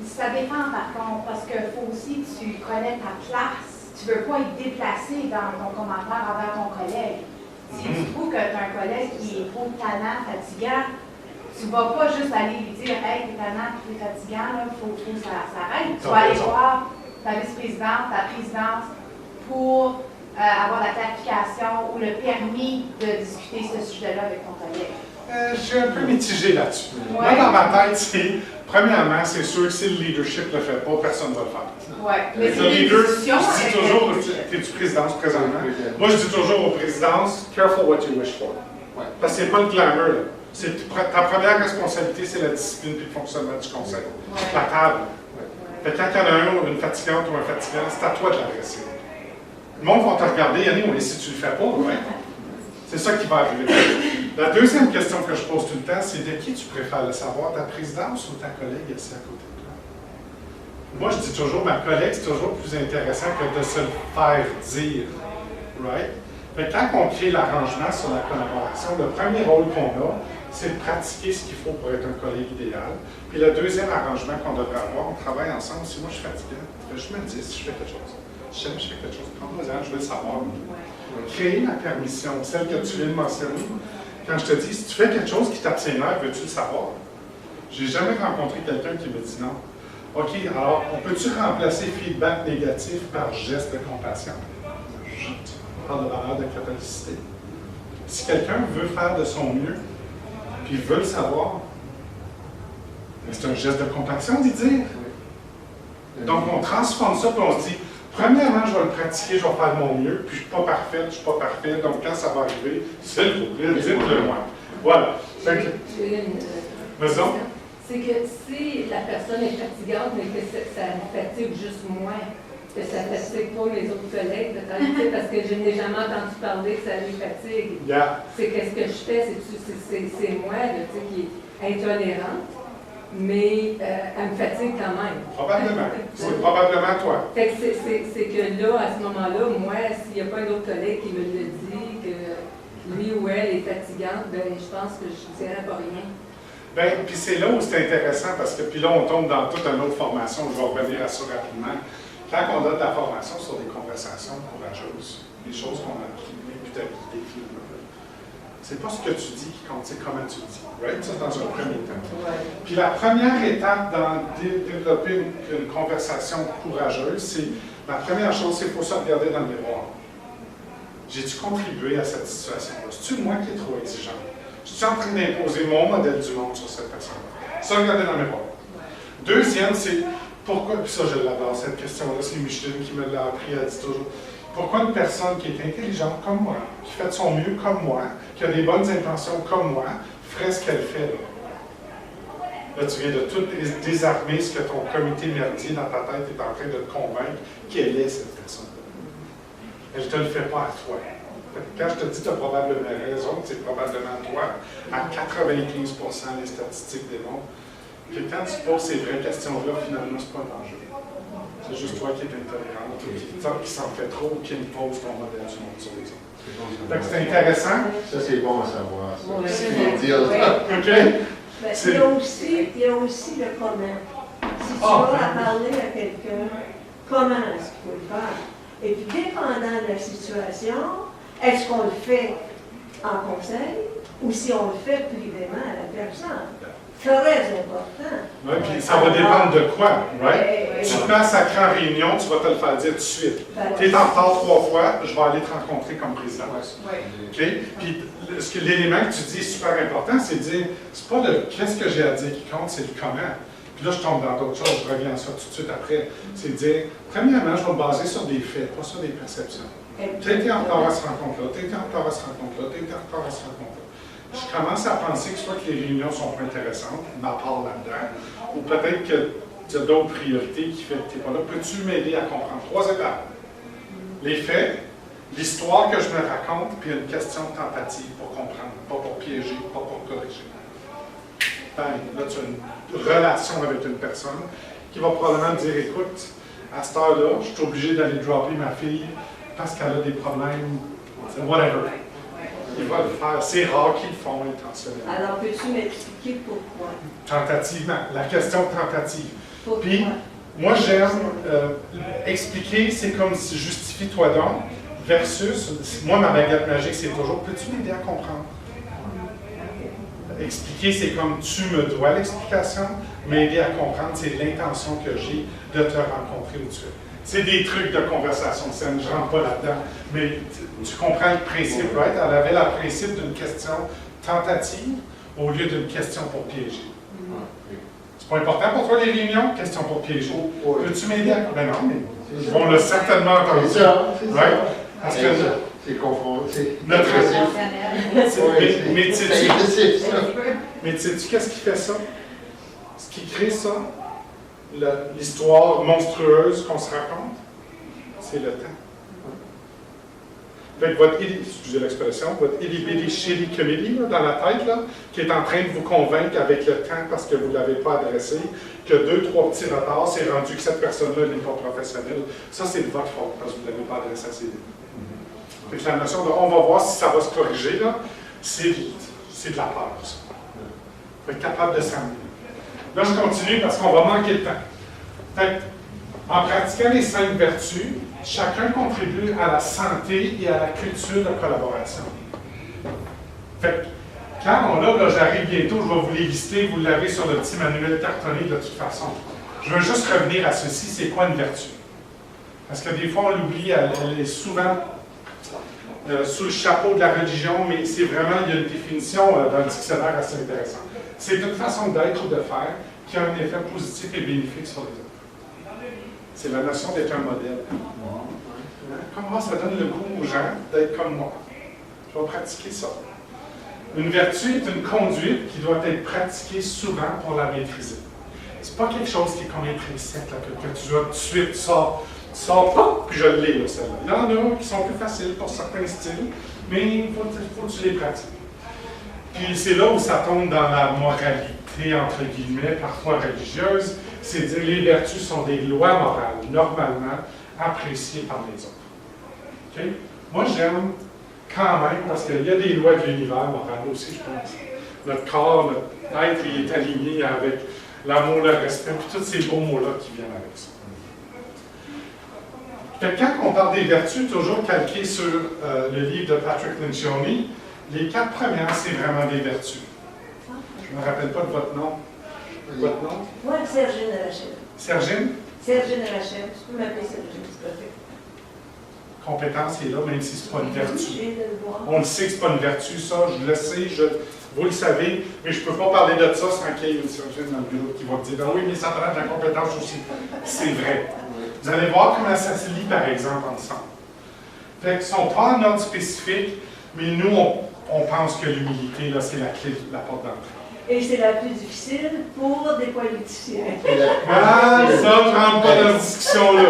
Ça dépend par contre, parce qu'il faut aussi que tu connais ta place. Tu ne veux pas être déplacé dans ton commentaire envers ton collègue. Si tu trouves que tu as un collègue qui est trop tannant, fatigant, tu ne vas pas juste aller lui dire « Hey, t'es tannant, t'es fatigant, il faut que ça s'arrête. » Tu vas aller voir ta vice-présidente, ta présidence pour avoir la clarification ou le permis de discuter ce sujet-là avec ton collègue. Je suis un peu mitigé là-dessus. Ouais. Moi, dans ma tête, c'est, premièrement, c'est sûr que si le leadership ne le fait pas, personne ne va le faire. Oui, mais c'est Le des leader, discussions je dis avec toujours, le- t'es-tu présidence présentement? Moi, je dis toujours aux présidences, careful what you wish for. Parce que c'est pas le glamour, là. Ta première responsabilité, c'est la discipline et le fonctionnement du conseil. La table. Fait que quand il y en a un ou une fatigante ou un fatigant, c'est à toi de l'adresser. Le monde va te regarder, Yannick, mais si tu le fais pas, ouais. C'est ça qui va arriver. La deuxième question que je pose tout le temps, c'est de qui tu préfères le savoir, ta présidence ou ta collègue assise à côté de toi? Moi, je dis toujours, ma collègue, c'est toujours plus intéressant que de se le faire dire. Right? Fait que quand on crée l'arrangement sur la collaboration, le premier rôle qu'on a, c'est de pratiquer ce qu'il faut pour être un collègue idéal. Puis le deuxième arrangement qu'on devrait avoir, on travaille ensemble. Si moi je suis fatigué, je me dis si je fais quelque chose. Si je fais quelque chose, prends-moi-en, je veux le savoir. Créer la permission, celle que tu viens de mentionner. Quand je te dis, si tu fais quelque chose qui tape ses nerfs, veux-tu le savoir? J'ai jamais rencontré quelqu'un qui me dit non. OK, alors, on peut-tu remplacer feedback négatif par geste de compassion? On parle de valeur de catholicité. Si quelqu'un veut faire de son mieux, puis il veut le savoir, c'est un geste de compassion d'y dire. Donc, on transforme ça, puis on se dit, premièrement, je vais le pratiquer, je vais faire de mon mieux, puis je ne suis pas parfait, je ne suis pas parfait, donc quand ça va arriver, s'il vous plaît, dites-le moi. Voilà. Maison? C'est que si la personne est fatigante, mais que ça fatigue juste moins, que ça ne fatigue pas mes autres collègues, peut-être, parce que je n'ai jamais entendu parler que ça les fatigue. Yeah. C'est qu'est-ce que je fais, c'est moi là, qui est intolérante, mais elle me fatigue quand même. Probablement. C'est probablement toi. Fait que c'est que là, à ce moment-là, moi, s'il n'y a pas un autre collègue qui me le dit, que lui ou elle est fatigante, ben je pense que je ne dirais pas rien. Bien, puis c'est là où c'est intéressant, parce que puis là, on tombe dans toute une autre formation, je vais revenir à ça rapidement. Quand on donne de la formation sur des conversations courageuses, des choses qu'on a appris, l'imputabilité finalement, c'est pas ce que tu dis qui compte, c'est comment tu le dis. Right? Ça, dans un premier temps. Puis la première étape dans développer une conversation courageuse, c'est la première chose, c'est qu'il faut se regarder dans le miroir. J'ai-tu contribué à cette situation-là? C'est-tu moi qui est trop exigeant? Je suis en train d'imposer mon modèle du monde sur cette personne-là. Ça, regardez dans le miroir. Deuxième, c'est pourquoi, puis ça, je l'adore, cette question-là, c'est Micheline qui me l'a appris, elle dit toujours, pourquoi une personne qui est intelligente comme moi, qui fait de son mieux comme moi, qui a des bonnes intentions comme moi, ferait ce qu'elle fait là? Là, tu viens de tout désarmer ce que ton comité merdier dans ta tête est en train de te convaincre qu'elle est cette personne-là. Elle ne te le fait pas à toi. Quand je te dis que tu as probablement raison, c'est probablement toi, à 95% les statistiques démontrent que quand tu poses ces vraies questions-là, finalement, ce n'est pas un enjeu. C'est juste toi qui es intolérante, ou qui s'en fait trop, ou qui impose ton modèle du monde sur les autres. Donc, c'est intéressant. Ça, c'est bon à savoir. Ça. Oui. C'est dire. OK? Ben, il y a aussi le comment. Si tu vas parler à quelqu'un, comment est-ce qu'il faut le faire? Et puis, dépendant de la situation, est-ce qu'on le fait en conseil ou si on le fait privément à la personne? Très important. Oui, puis ça va dépendre de quoi, right? Tu te mets à sacrer en réunion, tu vas te le faire dire tout de suite. Tu es en retard 3 fois, je vais aller te rencontrer comme président. OK? Puis l'élément que tu dis est super important, c'est de dire, c'est pas le qu'est-ce que j'ai à dire qui compte, c'est le comment. Puis là, je tombe dans d'autres choses, je reviens à ça tout de suite après. C'est de dire, premièrement, je vais me baser sur des faits, pas sur des perceptions. Tu as été en retard à cette rencontre-là, tu as été en retard à cette rencontre-là, tu as été en retard à cette rencontre-là. Je commence à penser que soit que les réunions sont pas intéressantes, ma part là-dedans, ou peut-être que tu as d'autres priorités qui fait que tu n'es pas là. Peux-tu m'aider à comprendre? 3 étapes. Les faits, l'histoire que je me raconte, puis une question de tentative pour comprendre, pas pour piéger, pas pour corriger. Bang, là, tu as une relation avec une personne qui va probablement me dire, écoute, à cette heure-là, je suis obligé d'aller dropper ma fille parce qu'elle a des problèmes, whatever. Il va le faire. C'est rare qu'ils le font intentionnellement. Alors, peux-tu m'expliquer pourquoi? Tentativement. La question tentative. Pourquoi? Puis, moi, j'aime expliquer, c'est comme si justifie-toi donc, versus, moi, ma baguette magique, c'est toujours, peux-tu m'aider à comprendre? Expliquer, c'est comme tu me dois l'explication, m'aider à comprendre, c'est l'intention que j'ai de te rencontrer où tu es. C'est des trucs de conversation saine, je ne rentre pas là-dedans, mais tu comprends le principe, right? Elle avait le principe d'une question tentative au lieu d'une question pour piéger. C'est pas important pour toi les réunions? Question pour piéger. Peux-tu m'aider à... Ben non, mais on l'a certainement entendu. C'est ça, Right? Parce que c'est confronté. notre... Mais Mais sais-tu qu'est-ce qui fait ça? Ce qui crée ça, l'histoire monstrueuse qu'on se raconte, c'est le temps. Fait que votre, excusez l'expression, votre itty-bitty shitty committee dans la tête, là, qui est en train de vous convaincre avec le temps parce que vous ne l'avez pas adressé, que 2-3 petits retards, c'est rendu que cette personne-là n'est pas professionnelle. Ça, c'est de votre faute parce que vous ne l'avez pas adressé assez vite. Fait que la notion de on va voir si ça va se corriger, là, c'est de la peur, ça. faut être capable de s'amener. Là, je continue parce qu'on va manquer de temps. Fait que, en pratiquant les 5 vertus, chacun contribue à la santé et à la culture de collaboration. Fait que, quand on a, là, j'arrive bientôt, je vais vous les lister, vous l'avez sur le petit manuel cartonné de toute façon. Je veux juste revenir à ceci, c'est quoi une vertu? Parce que des fois, on l'oublie, elle est souvent sous le chapeau de la religion, mais c'est vraiment, il y a une définition dans le dictionnaire assez intéressante. C'est une façon d'être ou de faire qui a un effet positif et bénéfique sur les autres. C'est la notion d'être un modèle. Comment ça donne le goût aux gens d'être comme moi? Je vais pratiquer ça. Une vertu est une conduite qui doit être pratiquée souvent pour la maîtriser. C'est pas quelque chose qui est comme intrinsèque, là, que tu dois tout de suite sors, puis je l'ai, là, celle-là. Il y en a qui sont plus faciles pour certains styles, mais il faut que tu les pratiques. Puis c'est là où ça tombe dans la moralité, entre guillemets, parfois religieuse, c'est dire les vertus sont des lois morales, normalement appréciées par les autres. Okay? Moi, j'aime quand même, parce qu'il y a des lois de l'univers moral aussi, je pense. Notre corps, notre être, il est aligné avec l'amour, le respect, puis tous ces beaux mots-là qui viennent avec ça. Quand on parle des vertus, toujours calqué sur le livre de Patrick Lencioni, les 4 premières, c'est vraiment des vertus. Je ne me rappelle pas de votre nom. Votre nom? Moi, Sergine Rachel. Sergine? Sergine Rachel. Tu peux m'appeler Sergine, c'est parfait. Compétence est là, même si ce n'est pas une vertu. Je viens de le voir. On le sait que ce n'est pas une vertu, ça, je le sais, vous le savez, mais je ne peux pas parler de ça sans qu'il y ait une Sergine dans le bureau qui va me dire « oui, mais ça prend de la compétence aussi. » C'est vrai. Vous allez voir comment ça se lit, par exemple, ensemble. Fait qu'ils ne sont pas en ordre spécifique, mais nous, on pense que l'humilité, là, c'est la clé, la porte d'entrée. Et c'est la plus difficile pour des politiciens. Ah, ça, je ne rentre pas dans cette discussion-là.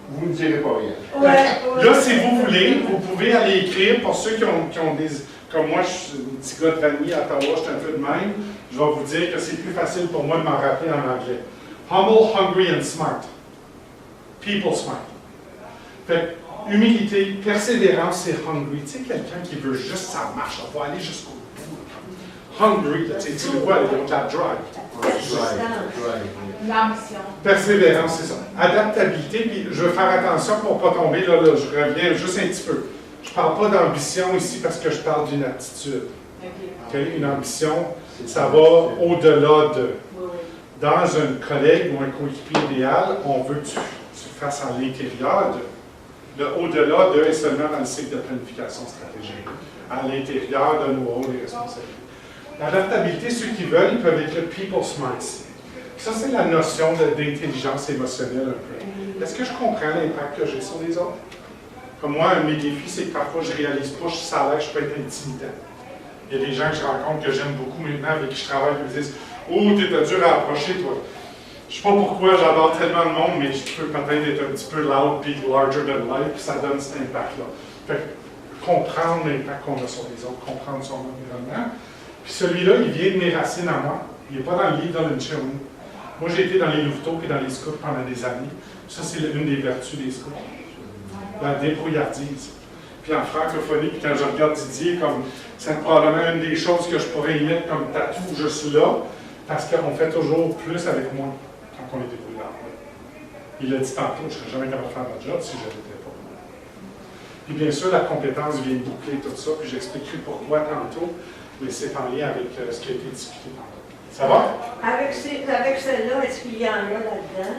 Vous ne direz pas rien. Ouais. Là, si vous voulez, vous pouvez aller écrire, pour ceux qui ont des... Comme moi, je suis un petit gars de Vanier, à Ottawa, je suis un peu de même, je vais vous dire que c'est plus facile pour moi de m'en rappeler en anglais. Humble, hungry and smart. People smart. Fait que, humilité, persévérance et hungry. Tu sais, quelqu'un qui veut juste ça marche, on va aller jusqu'au bout. Hungry, tu sais, tu le vois, ils ont de la drive. L'ambition. Persévérance, c'est ça. Adaptabilité, puis je veux faire attention pour ne pas tomber, là, je reviens juste un petit peu. Je ne parle pas d'ambition ici parce que je parle d'une aptitude. Okay? Une ambition, ça va au-delà de. Dans un collègue ou un coéquipier idéal, on veut que tu fasses à l'intérieur de. Le au-delà de est seulement dans le cycle de planification stratégique. À l'intérieur de nos rôles et responsabilités. L'adaptabilité, ceux qui veulent, ils peuvent écrire people smart. Ça, c'est la notion d'intelligence émotionnelle un peu. Est-ce que je comprends l'impact que j'ai sur les autres? Comme moi, un de mes défis, c'est que parfois, je ne réalise pas, ça a l'air que je peux être intimidant. Il y a des gens que je rencontre que j'aime beaucoup maintenant, avec qui je travaille, qui me disent « Oh, t'es dur à approcher, toi. » Je ne sais pas pourquoi, j'adore tellement de monde, mais je peux peut-être être un petit peu loud, puis larger than life, puis ça donne cet impact-là. Fait que, comprendre l'impact qu'on a sur les autres, comprendre son environnement. Puis celui-là, il vient de mes racines à moi. Il n'est pas dans le livre de Lencioni. Moi, j'ai été dans les louveteaux et dans les scouts pendant des années. Ça, c'est une des vertus des scouts. La débrouillardise. Puis en francophonie, puis quand je regarde Didier, comme c'est probablement une des choses que je pourrais y mettre comme tatou juste là, parce qu'on fait toujours plus avec moins quand on est débrouillard. Il l'a dit tantôt, je ne serais jamais capable de faire mon job si je n'étais pas. Puis bien sûr, la compétence vient boucler tout ça, puis j'expliquerai pourquoi tantôt, mais c'est en lien avec ce qui a été discuté tantôt. Ça va? Avec celle-là, est-ce qu'il y en a là-dedans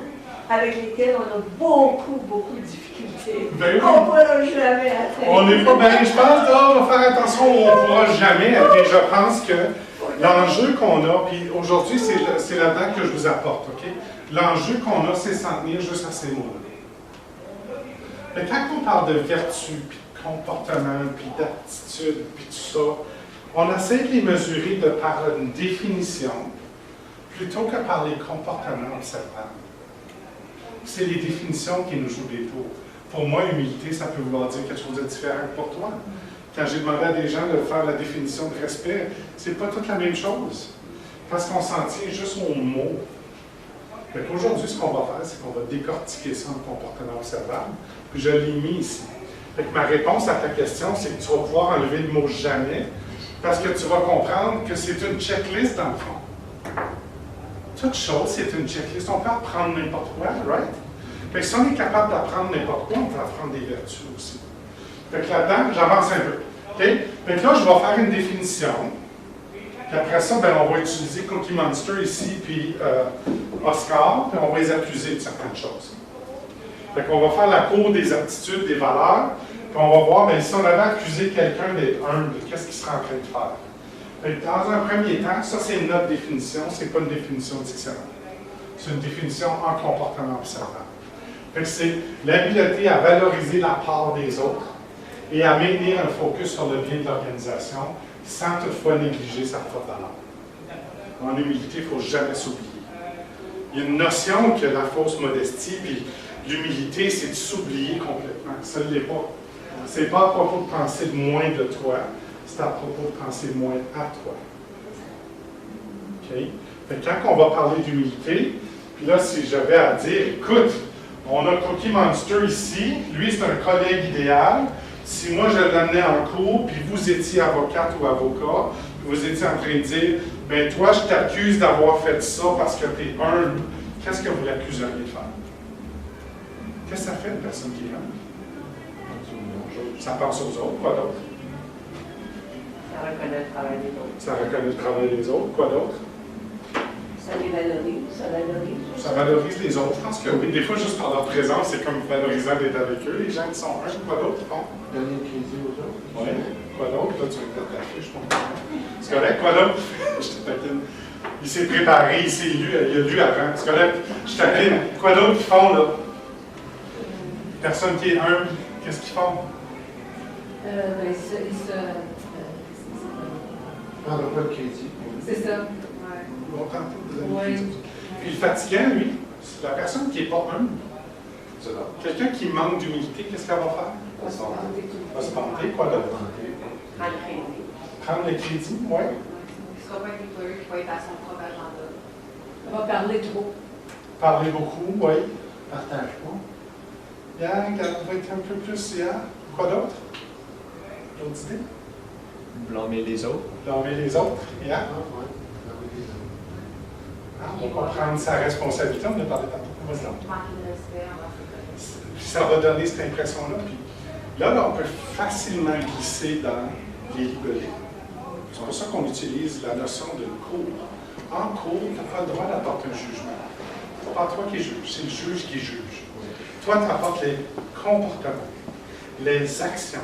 avec lesquelles on a beaucoup de difficultés? Ben oui. On ne pourra jamais atteindre. On n'est pas bien, je pense, là, on va faire attention, on ne pourra jamais atteindre. Je pense que l'enjeu qu'on a, puis aujourd'hui, c'est là-dedans que je vous apporte, OK? L'enjeu qu'on a, c'est s'en tenir juste à ces mots-là. Mais quand on parle de vertu, puis de comportement, puis d'aptitude, puis tout ça, on essaie de les mesurer par une définition plutôt que par les comportements observables. C'est les définitions qui nous jouent des tours. Pour moi, humilité, ça peut vouloir dire quelque chose de différent que pour toi. Quand j'ai demandé à des gens de faire la définition de respect, c'est pas toute la même chose. Parce qu'on s'en tient juste aux mots. Aujourd'hui, ce qu'on va faire, c'est qu'on va décortiquer ça en comportement observable. Puis je l'ai mis ici. Fait que ma réponse à ta question, c'est que tu vas pouvoir enlever le mot « jamais » Parce que tu vas comprendre que c'est une checklist dans le fond. Toute chose, c'est une checklist. On peut apprendre n'importe quoi, right? Fait que si on est capable d'apprendre n'importe quoi, on peut apprendre des vertus aussi. Fait que là-dedans, j'avance un peu. OK? Fait que là, je vais faire une définition. Puis après ça, ben, on va utiliser Cookie Monster ici, puis Oscar, puis on va les accuser de certaines choses. Fait qu'on va faire la cour des aptitudes, des valeurs, puis on va voir, bien, si on avait accusé quelqu'un d'être humble, qu'est-ce qu'il serait en train de faire? Fait que dans un premier temps, ça c'est notre définition, c'est pas une définition dictionnaire. C'est une définition en comportement observant. Fait que c'est l'habileté à valoriser la part des autres et à maintenir un focus sur le bien de l'organisation sans toutefois négliger sa propre valeur. En humilité, il ne faut jamais s'oublier. Il y a une notion que la fausse modestie, puis l'humilité, c'est de s'oublier complètement. Ça ne l'est pas. Ce n'est pas à propos de penser moins de toi, c'est à propos de penser moins à toi. OK? Fait que quand on va parler d'humilité, puis là, si j'avais à dire, écoute, on a Cookie Monster ici, lui, c'est un collègue idéal. Si moi, je l'amenais en cours, puis vous étiez avocate ou avocat, puis vous étiez en train de dire, ben toi, je t'accuse d'avoir fait ça parce que tu es humble, qu'est-ce que vous l'accuseriez de faire? Qu'est-ce que ça fait une personne qui est humble? Ça pense aux autres, quoi d'autre? Ça reconnaît le travail des autres. Ça reconnaît le travail des autres, quoi d'autre? Ça les valorise, ça valorise. Ça valorise les autres. Je pense que oui, des fois, juste par leur présence, c'est comme valorisant d'être avec eux. Les gens qui sont humbles, quoi d'autre? Donner le crédit aux autres. Oui. Quoi d'autre? Là, tu me donnes la fiche, mon gars. C'est correct, quoi d'autre? Je te taquine. Il s'est préparé, il a lu avant. C'est correct? Je taquine. Quoi d'autre qu'ils font, là? Personne qui est humble, qu'est-ce qu'ils font? Prendre pas de crédit. C'est ça. On prend pas de Oui. Puis le fatigant, lui, c'est la personne qui n'est pas humble. C'est là. Quelqu'un qui manque d'humilité, qu'est-ce qu'elle va faire? On va se vanter tout Elle va se vanter, quoi d'autre? Prendre le crédit. Prendre le crédit, oui. Il ne sera pas éclairé, il va être à son propre agenda. On va parler trop. Parler beaucoup, oui. Partage pas. Bien, on va être un peu plus hier. Quoi d'autre? D'autres idées? Blâmer les autres. Blâmer les autres, hier. On va prendre sa responsabilité, on a parlé tantôt. Vas-y donc. Manquer de respect envers ses collègues. Puis ça va donner cette impression-là. Puis là, on peut facilement glisser dans les libellés. C'est pour ça qu'on utilise la notion de cour. En cours, tu n'as pas le droit d'apporter un jugement. Ce pas toi qui juge, c'est le juge qui juge. Toi, tu apportes les comportements, les actions.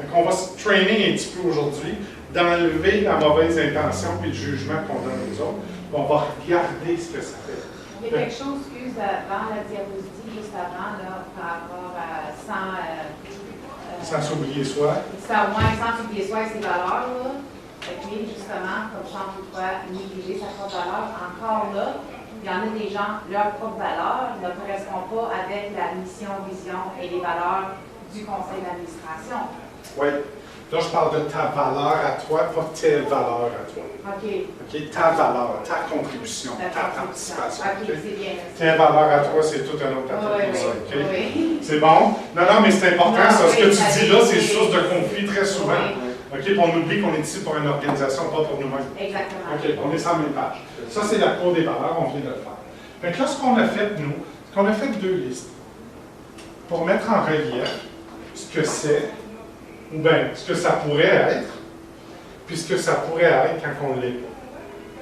Donc, on va se trainer un petit peu aujourd'hui d'enlever la mauvaise intention et le jugement qu'on donne aux autres. On va regarder ce que ça fait. Il y a quelque chose, excuse, avant la diapositive, juste avant, là, par rapport à Sans s'oublier soi. sans oublier soi et ses valeurs, là. Fait que, justement, comme chante toutefois, négliger sa propre valeur, encore là, il y en a des gens, leur propre valeur ne correspond pas avec la mission, vision et les valeurs du conseil d'administration. Oui. Là, je parle de ta valeur à toi, pas tes valeurs à toi. OK. OK? Ta valeur, ta contribution, ta participation. OK, OK? c'est bien. Tes valeurs à toi, c'est tout un autre Oui, catégorie. oui, OK? oui. C'est bon? Non, mais c'est important, Non, ça. Ce que oui, tu ça dis là, dit, c'est oui. source de conflit très souvent. Oui. OK? Puis on oublie qu'on est ici pour une organisation, pas pour nous-mêmes. Exactement. OK? On est sur la même page. Ça, c'est la cour des valeurs, on vient de le faire. Fait que là, ce qu'on a fait, nous, c'est qu'on a fait deux listes pour mettre en relief ce que c'est, ou bien ce que ça pourrait être, puis ce que ça pourrait être quand on ne l'est pas.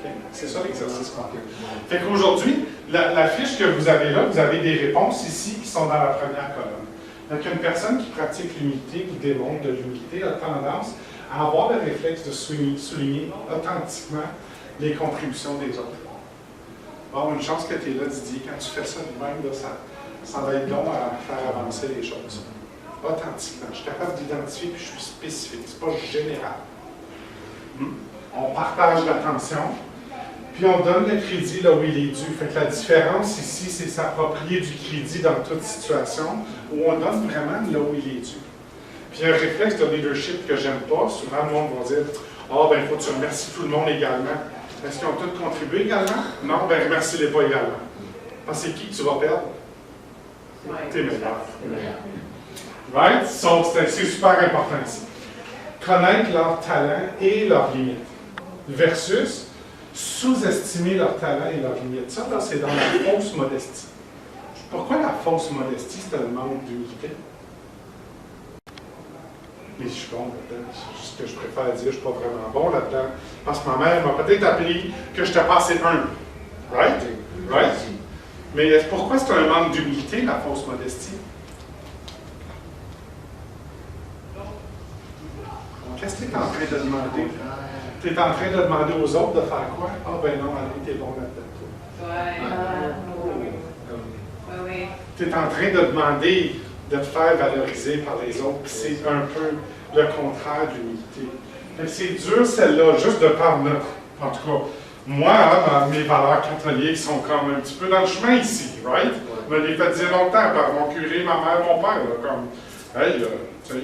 Okay? C'est ça l'exercice qu'on fait. Fait qu'aujourd'hui, la fiche que vous avez là, vous avez des réponses ici qui sont dans la première colonne. Donc, une personne qui pratique l'humilité ou démontre de l'humilité a tendance à avoir le réflexe de souligner authentiquement les contributions des autres. Bon, une chance que tu es là, Didier, quand tu fais ça de même, là, ça va être long à faire avancer les choses. Authentiquement. Je suis capable d'identifier puis je suis spécifique. C'est pas général. On partage l'attention, puis on donne le crédit là où il est dû. Fait que la différence ici, c'est s'approprier du crédit dans toute situation où on donne vraiment là où il est dû. Puis il y a un réflexe de leadership que j'aime pas. Souvent, le monde va dire « Ah, ben il faut que tu remercies tout le monde également. » Est-ce qu'ils ont tous contribué également? Non, ben remercie-les pas également. Parce que c'est qui que tu vas perdre? T'es meilleur. Right? So, c'est super important ici. connaître leurs talents et leurs limites, versus sous-estimer leurs talents et leurs limites. Ça, là, c'est dans la fausse modestie. Pourquoi la fausse modestie, c'est un manque d'humilité? Mais je suis bon là-dedans. C'est ce que je préfère dire, je ne suis pas vraiment bon là-dedans. Parce que ma mère m'a peut-être appris que je n'étais pas assez humble. Right? Right? Mais pourquoi c'est un manque d'humilité, la fausse modestie? Qu'est-ce que tu es en train de demander? Tu es en train de demander aux autres de faire quoi? Ah ben non, allez, t'es bon là-dedans. Oui. Tu es en train de demander de te faire valoriser par les autres. C'est un peu le contraire d'humilité. C'est dur celle-là, juste de par notre... En tout cas, moi, mes valeurs catholiques sont comme un petit peu dans le chemin ici, right? Je me l'ai fait dire longtemps par mon curé, ma mère, mon père, là, comme, hey, tu sais,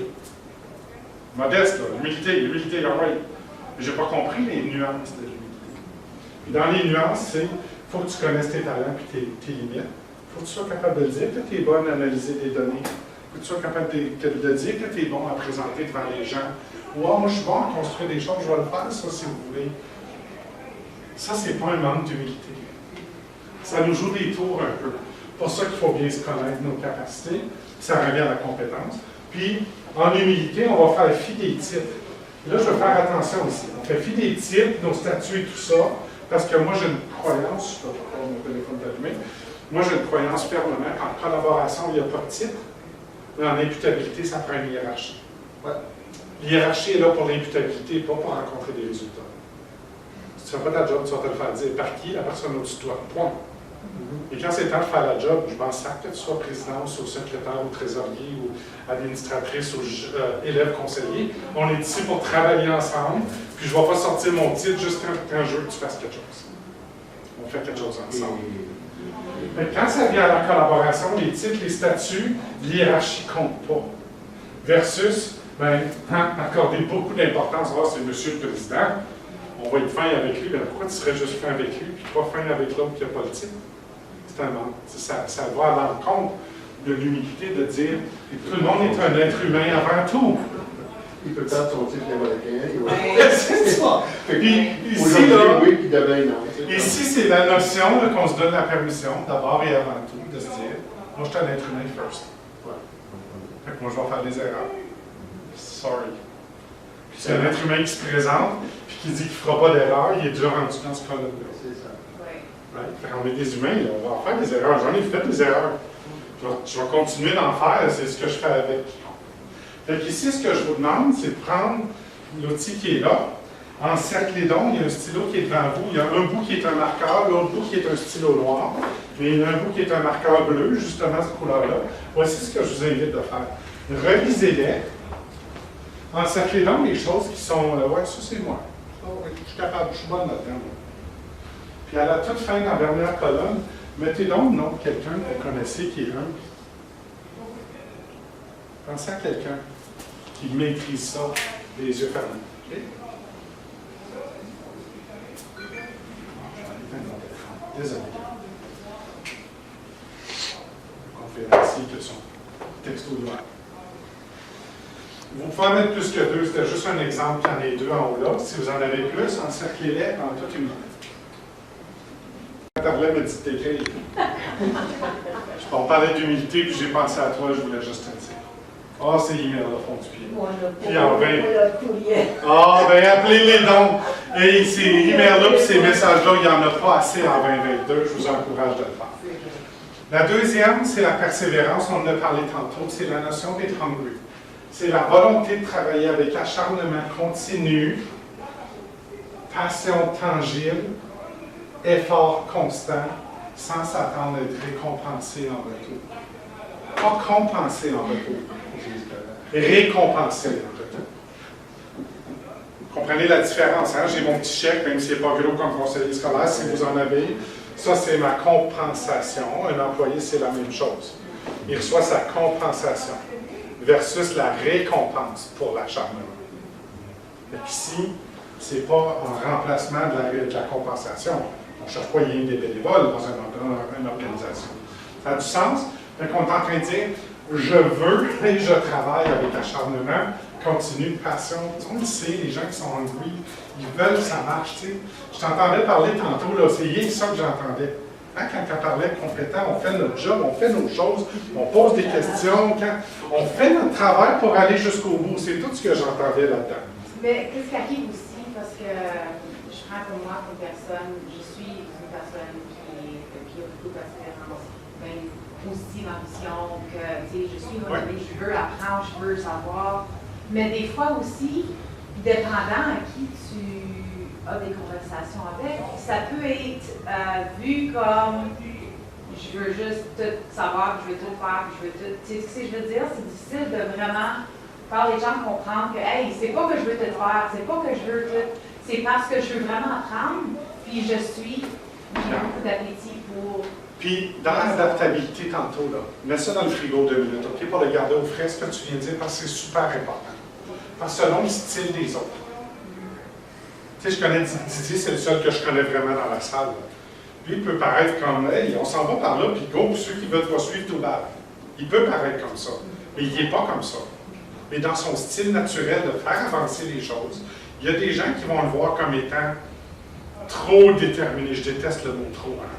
modeste, là, l'humilité, là, ouais. J'ai pas compris les nuances de l'humilité. Puis dans les nuances, c'est, il faut que tu connaisses tes talents et tes limites. Il faut que tu sois capable de dire que tu es bon à analyser des données. Il faut que tu sois capable de dire que tu es bon à présenter devant les gens. Wow, moi, je suis bon à construire des choses, je vais le faire, ça, si vous voulez. Ça, c'est pas un manque d'humilité. Ça nous joue des tours un peu. C'est pour ça qu'il faut bien se connaître nos capacités. Ça revient à la compétence. Puis, en humilité, on va faire fi des titres. Là, je vais faire attention ici. On fait fi des titres, nos statuts et tout ça, parce que moi, j'ai une croyance, je ne sais pas pourquoi mon téléphone est allumé, moi, j'ai une croyance fermement qu'en collaboration, il n'y a pas de titre. Mais en imputabilité, ça prend une hiérarchie. Ouais. L'hiérarchie est là pour l'imputabilité, pas pour rencontrer des résultats. Si tu ne fais pas ta job, tu vas te le faire dire par qui? La personne au-dessus de toi. Point. Et quand c'est le temps de faire la job, je m'en sers que tu sois présidence, ou secrétaire, ou trésorier, ou administratrice, ou élève conseiller. On est ici pour travailler ensemble, puis je ne vais pas sortir mon titre juste quand je veux que tu fasses quelque chose. On fait quelque chose ensemble. Mais quand ça vient à la collaboration, les titres, les statuts, l'hiérarchie ne compte pas. Versus, accorder beaucoup d'importance, c'est Monsieur le Président, on va être fin avec lui, mais pourquoi tu serais juste fin avec lui, puis pas fin avec l'autre qui n'a pas le titre? C'est un manque. Ça va à l'encontre de l'humilité de dire tout le monde est un être humain avant tout. Il peut perdre son titre américain. C'est ça. Puis ici, là, oui, puis demain, non. Ici, c'est la notion qu'on se donne la permission, d'abord et avant tout, de se dire moi, je suis un être humain first. Fait que moi, je vais faire des erreurs. Sorry. Puis c'est un être humain qui se présente, puis qui dit qu'il ne fera pas d'erreur, il est déjà rendu dans ce cas-là. C'est ça. Right? Fait qu'on est des humains, là, on va en faire des erreurs. J'en ai fait des erreurs. Je vais continuer d'en faire, c'est ce que je fais avec. Fait qu'ici, ce que je vous demande, c'est de prendre l'outil qui est là, encercler donc, il y a un stylo qui est devant vous, il y a un bout qui est un marqueur, l'autre bout qui est un stylo noir, mais il y a un bout qui est un marqueur bleu, justement cette couleur-là. Voici ce que je vous invite de faire. Relisez-les. Encerclez donc les choses qui sont, ouais, ça c'est moi. Oh, ouais, je suis capable, je suis bonne là-dedans. Puis à la toute fin, dans la dernière colonne, mettez donc le nom de quelqu'un que vous connaissez qui est humble. Pensez à quelqu'un qui maîtrise ça, les yeux fermés. Okay? Désolé. Le conférencier qui a son texto noir. Vous pouvez en mettre plus que deux, c'était juste un exemple, qu'il y en ait deux en haut là. Si vous en avez plus, encerclez-les en toute humilité. Tarlet me dit d'écrire. On parlait d'humilité, puis j'ai pensé à toi, je voulais juste te dire. Ah, ces emails-là font du pied. Puis en ben appelez-les donc. Et ces emails-là, puis ces messages-là, il n'y en a pas assez en 2022. Je vous encourage de le faire. La deuxième, c'est la persévérance. On en a parlé tantôt. C'est la notion d'être hungry. C'est la volonté de travailler avec acharnement continu, passion tangible, effort constant, sans s'attendre à être récompensé en retour. Pas compensé en retour. Récompensé en retour. Comprenez la différence, hein? J'ai mon petit chèque, même s'il n'est pas gros comme conseiller scolaire, si vous en avez, ça c'est ma compensation. Un employé, c'est la même chose. Il reçoit sa compensation versus la récompense pour l'acharnement. Ici, ce n'est pas en remplacement de la compensation. On ne cherche pas à y avoir des bénévoles dans une organisation. Ça a du sens? Donc, on est en train de dire, je veux et je travaille avec acharnement continue, passion. On le sait, les gens qui sont hungry, ils veulent que ça marche. Tu sais. Je t'entendais parler tantôt, là, c'est rien que ça que j'entendais. Hein, quand on parlait compétent, on fait notre job, on fait nos choses, on pose des questions, on fait notre travail pour aller jusqu'au bout. C'est tout ce que j'entendais là-dedans. Mais qu'est-ce qui arrive aussi, parce que je prends comme moi, comme personne, je suis une personne qui a beaucoup de persévérance, même aussi l'ambition, que je suis motivée, je veux apprendre, je veux savoir. Mais des fois aussi, dépendant à qui tu as des conversations avec, ça peut être vu comme je veux juste tout savoir, je veux tout faire, je veux tout. Tu sais ce que je veux dire? C'est difficile de vraiment faire les gens comprendre que, hey, c'est pas que je veux tout faire, c'est pas que je veux tout, c'est parce que je veux vraiment apprendre, puis j'ai beaucoup d'appétit pour. Puis, dans l'adaptabilité tantôt, là, mets ça dans le frigo 2 minutes, OK, pour le garder au frais, ce que tu viens de dire, parce que c'est super important. Parce que selon le style des autres. Tu sais, je connais Didier, c'est le seul que je connais vraiment dans la salle. Là. Lui, il peut paraître comme, hey, on s'en va par là, puis go, ceux qui veulent te suivre tout bas. Il peut paraître comme ça, mais il n'est pas comme ça. Mais dans son style naturel de faire avancer les choses, il y a des gens qui vont le voir comme étant trop déterminé. Je déteste le mot trop. Hein?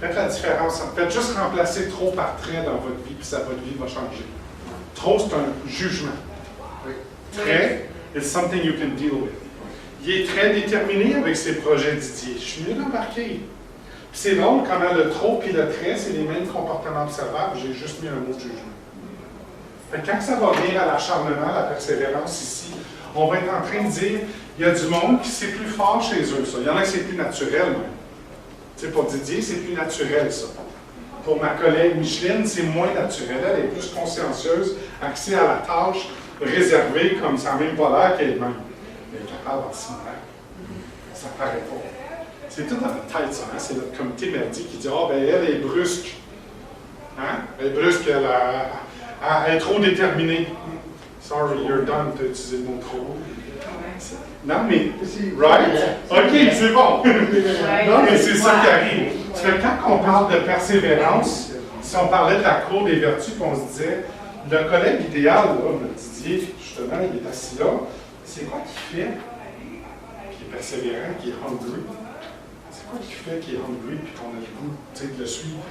Faites la différence. Faites juste remplacer trop par trait dans votre vie, puis votre vie va changer. Trop, c'est un jugement. Trait, it's something you can deal with. Il est très déterminé avec ses projets Didier. Je suis mieux d'embarquer. Puis c'est drôle comment le trop et le trait, c'est les mêmes comportements observables. J'ai juste mis un mot de jugement. Fait que quand ça va venir à l'acharnement, la persévérance ici, on va être en train de dire, il y a du monde qui c'est plus fort chez eux, ça. Il y en a qui c'est plus naturel, même. Tu sais, pour Didier, c'est plus naturel, ça. Pour ma collègue Micheline, c'est moins naturel. Elle est plus consciencieuse, axée à la tâche, réservée, comme ça n'a même pas l'air qu'elle-même. Elle est capable d'en similaire. Ça paraît pas. C'est tout dans notre tête, ça. Hein? C'est notre comité merdique qui dit « Ah, ben elle est brusque. Hein? Elle est brusque, elle est trop déterminée. » Sorry, you're done, tu as utilisé le mot trop. Non, mais, right? OK, c'est bon. Non, mais c'est ça qui arrive. Parce que quand on parle de persévérance, si on parlait de la cour des vertus, qu'on se disait, le collègue idéal, là, Didier, justement, il est assis là, c'est quoi qu'il fait? Qui est persévérant, qui est hungry. C'est quoi qu'il fait qui est hungry puis qu'on a le goût de le suivre?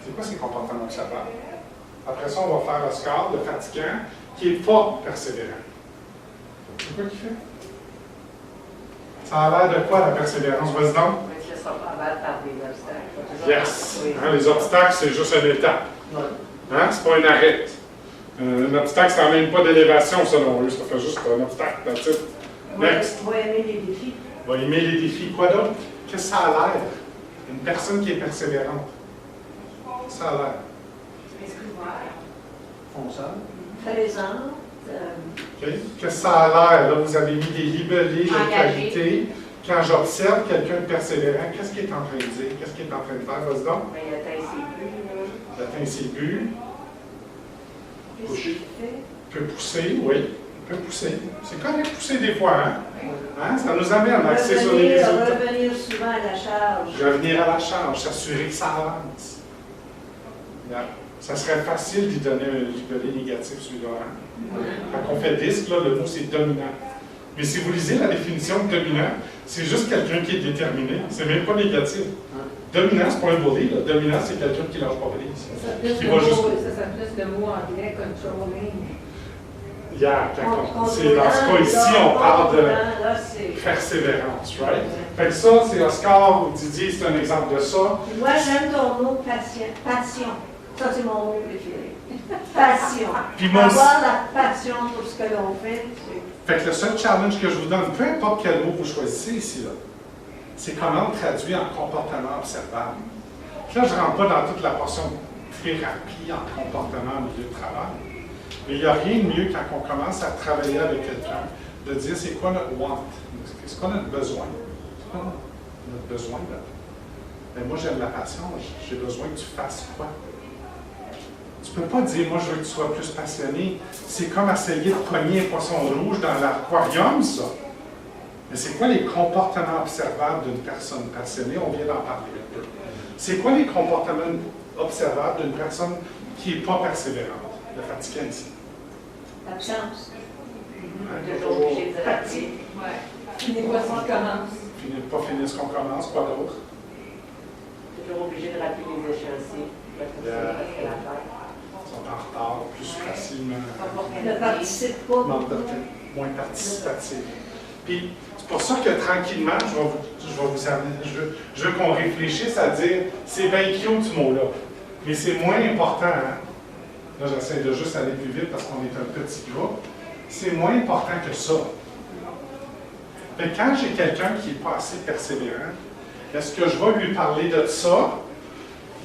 C'est quoi ses comportements observables? Après ça, on va faire le score, le fatigant, qui n'est pas persévérant. C'est quoi qu'il fait? Ça a l'air de quoi la persévérance? Vas-y donc. Il ne se laissera pas abattre par des obstacles. Yes! Hein, les obstacles, c'est juste une étape. Hein? C'est pas une arrêt. Un obstacle, ça n'a même pas d'élévation selon eux. Ça fait juste un obstacle. That's it. Next. On va aimer les défis. On va aimer les défis. Quoi d'autre? Qu'est-ce que ça a l'air? Une personne qui est persévérante. Qu'est-ce que ça a l'air? Esprit ouvert. Fonçable. Présente. Okay. Qu'est-ce que ça a l'air? Là, vous avez mis des libellés de qualité. Quand j'observe quelqu'un de persévérant, qu'est-ce qu'il est en train de dire? Qu'est-ce qu'il est en train de faire? Vas-y donc. Il atteint ses buts. Il atteint ses buts. Qu'est-ce qu'il fait? Il peut pousser, oui. Il peut pousser. C'est correct de pousser des fois, hein? Hein? Ça nous amène à axer sur les résultats. Revenir souvent à la charge. Revenir à la charge, s'assurer que ça avance. Yeah. Ça serait facile d'y donner un libellé négatif, celui-là. Hein? Quand on fait disque, là, le mot c'est dominant. Mais si vous lisez la définition de dominant, c'est juste quelqu'un qui est déterminé. C'est même pas négatif. Dominant, c'est pas un bully. Là. Dominant, c'est quelqu'un qui lâche pas prise. Ça fait plus de mots anglais, controlling. Yeah, c'est dans ce cas ici, on parle de persévérance, right? Fait que ça, c'est Oscar ou Didier, c'est un exemple de ça. Moi, j'aime ton mot passion. Ça, c'est mon mot préféré. Passion. Puis moi, avoir la passion pour ce que l'on fait. Fait que le seul challenge que je vous donne, peu importe quel mot vous choisissez ici, là, c'est comment on traduit en comportement observable. Puis là, je ne rentre pas dans toute la portion de thérapie en comportement au milieu de travail. Mais il n'y a rien de mieux quand on commence à travailler avec quelqu'un, de dire c'est quoi notre want, c'est quoi notre besoin. C'est quoi notre besoin là? Ben moi, j'aime la passion, j'ai besoin que tu fasses quoi? Tu ne peux pas dire, moi, je veux que tu sois plus passionné. C'est comme essayer de pogner un poisson rouge dans l'aquarium, ça. Mais c'est quoi les comportements observables d'une personne passionnée? On vient d'en parler un peu. C'est quoi les comportements observables d'une personne qui n'est pas persévérante? Le fatigant ici. Absence. Toujours obligé de rater. Ouais. Finis pas ce qui commence. Pas finir ce qu'on commence, pas d'autre. Toujours obligé de rater les échéanciers. Parce que Yeah. c'est la fête. Ils sont en retard plus facilement. Ne participe pas. Manque de temps, moins participatif. Puis, c'est pour ça que tranquillement, je vais vous amener, je veux qu'on réfléchisse à dire, c'est bien cute ce mot-là, mais c'est moins important. Hein? Là, j'essaie de juste aller plus vite parce qu'on est un petit groupe. C'est moins important que ça. Fait que quand j'ai quelqu'un qui n'est pas assez persévérant, est-ce que je vais lui parler de ça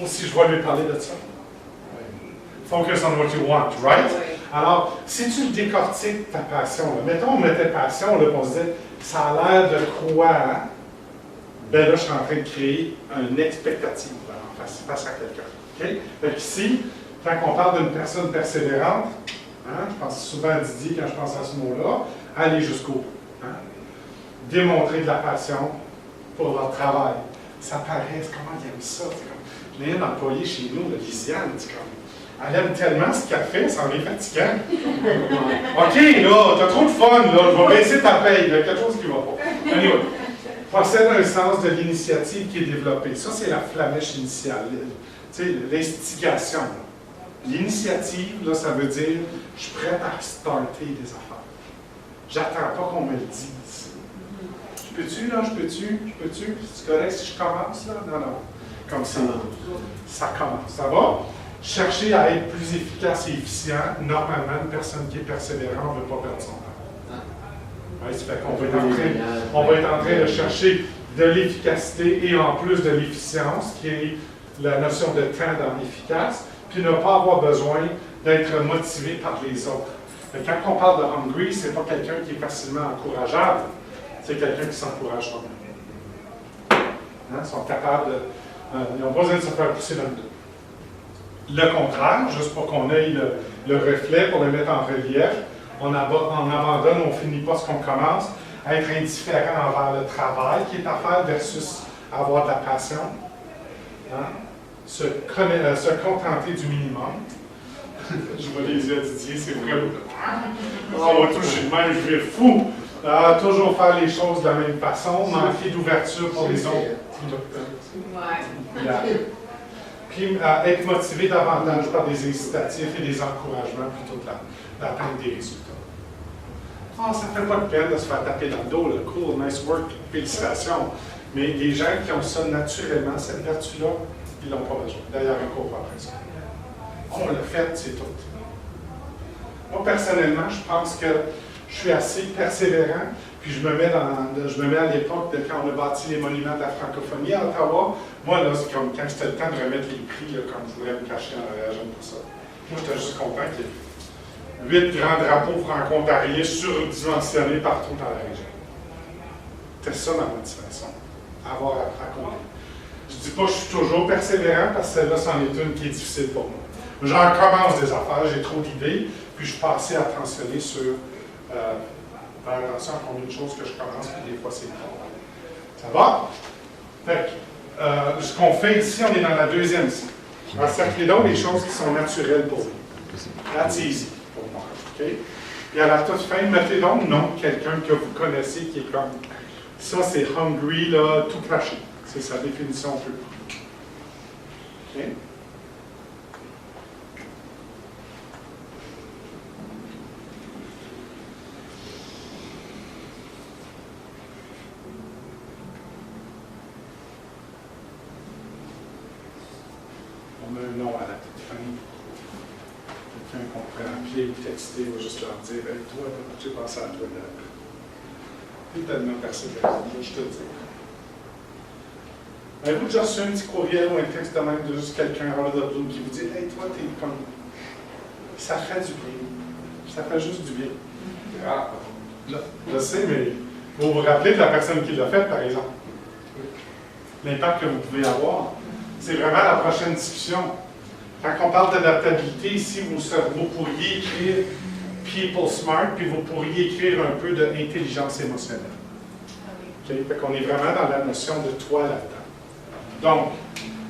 ou si je vais lui parler de ça? Focus on what you want, right? Alors, si tu le décortiques, ta passion, là, mettons, on mettait passion, là, on se disait, ça a l'air de quoi? Hein? Ben là, je suis en train de créer une expectative face à quelqu'un. Okay? Fait qu'ici, quand on parle d'une personne persévérante, hein, je pense souvent à Didier quand je pense à ce mot-là, aller jusqu'au bout. Hein? Démontrer de la passion pour leur travail. Ça paraît, comment ils aiment ça? Je l'ai une employée chez nous, là, Lisiane, c'est comme. Elle aime tellement ce qu'elle fait, ça en est fatigant. OK, là, t'as trop de fun, là, je vais baisser ta paye, il y a quelque chose qui va pas. Anyway, possède un sens de l'initiative qui est développé. Ça, c'est la flamèche initiale, tu sais, l'instigation. L'initiative, là, ça veut dire, je suis prête à starter des affaires. J'attends pas qu'on me le dise. Je peux-tu, là, je peux-tu? C'est correct si je commence, là? Non, non. Comme ça, ça commence. Ça va? Chercher à être plus efficace et efficient, normalement, une personne qui est persévérante ne veut pas perdre son temps. Ouais, ça fait qu'on va être en train de chercher de l'efficacité et en plus de l'efficience, qui est la notion de temps dans l'efficace, puis ne pas avoir besoin d'être motivé par les autres. Mais quand on parle de hungry, ce n'est pas quelqu'un qui est facilement encourageable, c'est quelqu'un qui s'encourage soi-même. Hein, ils sont capables de... ils n'ont pas besoin de se faire pousser dans le dos. Le contraire, juste pour qu'on ait le reflet, pour le mettre en relief, on abandonne, on ne finit pas ce qu'on commence, être indifférent envers le travail qui est à faire versus avoir de la passion, hein? Se contenter du minimum. Je vois les yeux à Didier, c'est vrai. On va toucher le même, je vais fou. Toujours faire les choses de la même façon, manquer d'ouverture pour les autres. Yeah. Puis être motivé davantage par des incitatifs et des encouragements plutôt que d'atteindre des résultats. Oh, ça ne fait pas de peine de se faire taper dans le dos, là. Cool, nice work, félicitations. Mais les gens qui ont ça naturellement, cette vertu-là, ils n'ont pas besoin. D'ailleurs, un cours après ça. On l'a fait, c'est tout. Moi, personnellement, je pense que je suis assez persévérant, puis je me mets à l'époque de quand on a bâti les monuments de la francophonie à Ottawa. Moi, là, c'est comme quand c'était le temps de remettre les prix, là, comme je voulais me cacher en arrière pour ça. Moi, j'étais juste content qu'il y ait 8 grands drapeaux franco-ontariens surdimensionnés partout dans la région. C'était ça ma motivation, avoir à raconter. Je ne dis pas que je suis toujours persévérant, parce que celle-là, c'en est une qui est difficile pour moi. J'en commence des affaires, j'ai trop d'idées, puis je suis passé à transitionner sur faire attention à combien de choses que je commence, puis des fois c'est trop. Ça va? Fait que, ce qu'on fait ici, on est dans la deuxième cycle. Encerclez donc les choses qui sont naturelles pour vous. That's easy pour moi. Okay? Et à la toute fin, mettez donc le nom de quelqu'un que vous connaissez qui est comme ça, c'est hungry, là, tout craché. C'est sa définition pure. Okay? On a un nom à la toute fin. Quelqu'un qu'on pourrait appeler ou texter, on va juste leur dire hey, toi, j'ai pensé à toi. Tu es tellement persévérant, je te dis. Avez-vous déjà reçu un petit courriel ou un texte de même de juste quelqu'un qui vous dit hey, toi, t'es comme. Ça fait du bien. Ça fait juste du bien. Ah, je sais, mais vous vous rappelez de la personne qui l'a fait, par exemple. L'impact que vous pouvez avoir. C'est vraiment la prochaine discussion. Quand on parle d'adaptabilité, ici, vous pourriez écrire People Smart, puis vous pourriez écrire un peu d'intelligence émotionnelle. Okay? Fait qu'on est vraiment dans la notion de toi là-dedans. Donc,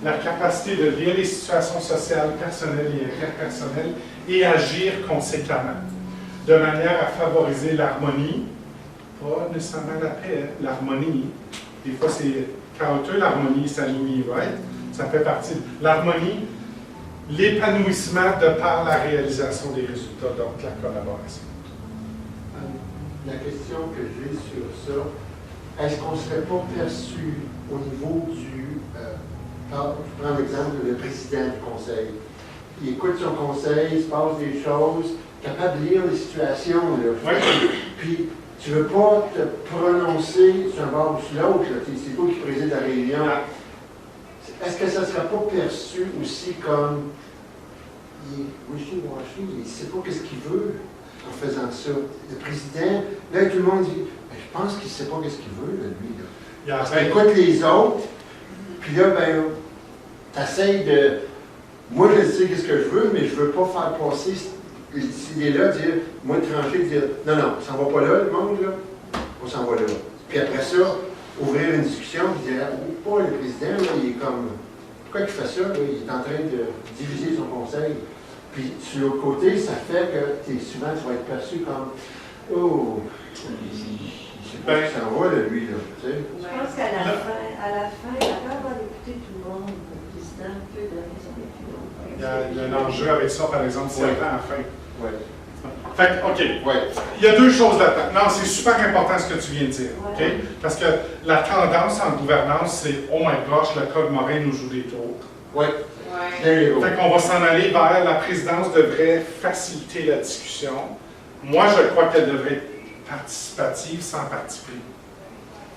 la capacité de lire les situations sociales, personnelles et interpersonnelles et agir conséquemment. de manière à favoriser l'harmonie, pas nécessairement la paix, l'harmonie. Des fois, c'est chaotique, l'harmonie, s'aligner, right? Ça fait partie. L'harmonie, l'épanouissement de par la réalisation des résultats, donc la collaboration. La question que j'ai sur ça, est-ce qu'on ne serait pas perçu au niveau du, je prends l'exemple le président du conseil. Il écoute son conseil, il se passe des choses, capable de lire les situations. Là. Oui. Puis, tu ne veux pas te prononcer sur un bord ou sur l'autre. C'est toi qui préside la réunion. Est-ce que ça ne serait pas perçu aussi comme il est wishy-washy, il ne sait pas qu'est-ce qu'il veut en faisant ça? Le président, là, tout le monde dit, je pense qu'il ne sait pas qu'est-ce qu'il veut, là, lui. Là. Parce qu'il écoute les autres, puis là, ben, tu essaies de... Moi, je sais qu'est-ce que je veux, mais je ne veux pas faire passer cette idée-là, dire, moi, trancher, dire, non, on s'en va pas là, le monde, là, on s'en va là. Puis après ça, ouvrir une discussion, puis dire, oh, le président, là, il est comme, pourquoi il fait ça, là? Il est en train de diviser son conseil. Puis, sur l'autre côté, ça fait que souvent, tu vas être perçu comme, oh, il sait pas ce qu'il s'en va, là, lui, là, tu sais. Je pense qu'à la fin, après avoir écouté tout le monde, le président peut donner son opinion. Il y a un enjeu avec ça, par exemple, c'est à la fin. Oui. Fait que, OK. Ouais. Il y a deux choses là-dedans. Non, c'est super important ce que tu viens de dire. OK? Ouais. Parce que la tendance en gouvernance, c'est oh my gosh, le Code Morin nous joue des tours. Oui. Ouais. There you go. Fait qu'on va s'en aller vers la présidence devrait faciliter la discussion. Moi, je crois qu'elle devrait être participative sans parti pris.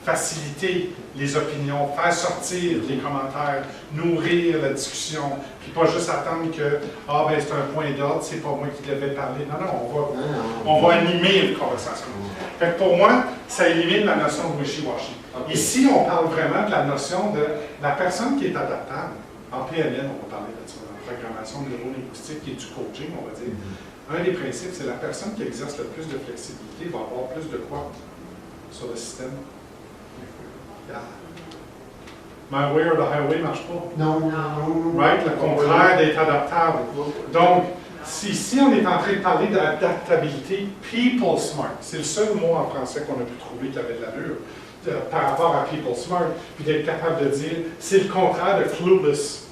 Faciliter les opinions, faire sortir les commentaires, nourrir la discussion, puis pas juste attendre que ah ben c'est un point d'ordre, c'est pas moi qui devais parler. Non, on va animer une conversation. Fait que pour moi, ça élimine la notion de wishy-washy. Okay. Ici, on parle vraiment de la notion de la personne qui est adaptable. En PNL, on va parler de ça, en programmation neurolinguistique et du coaching, on va dire. Un des principes, c'est la personne qui exerce le plus de flexibilité va avoir plus de quoi sur le système. Yeah. My way or the highway ne marche pas. Non. Right? Le contraire d'être adaptable. Donc, si on est en train de parler d'adaptabilité, people smart, c'est le seul mot en français qu'on a pu trouver qui avait de l'allure par rapport à people smart, puis d'être capable de dire, c'est le contraire de clueless.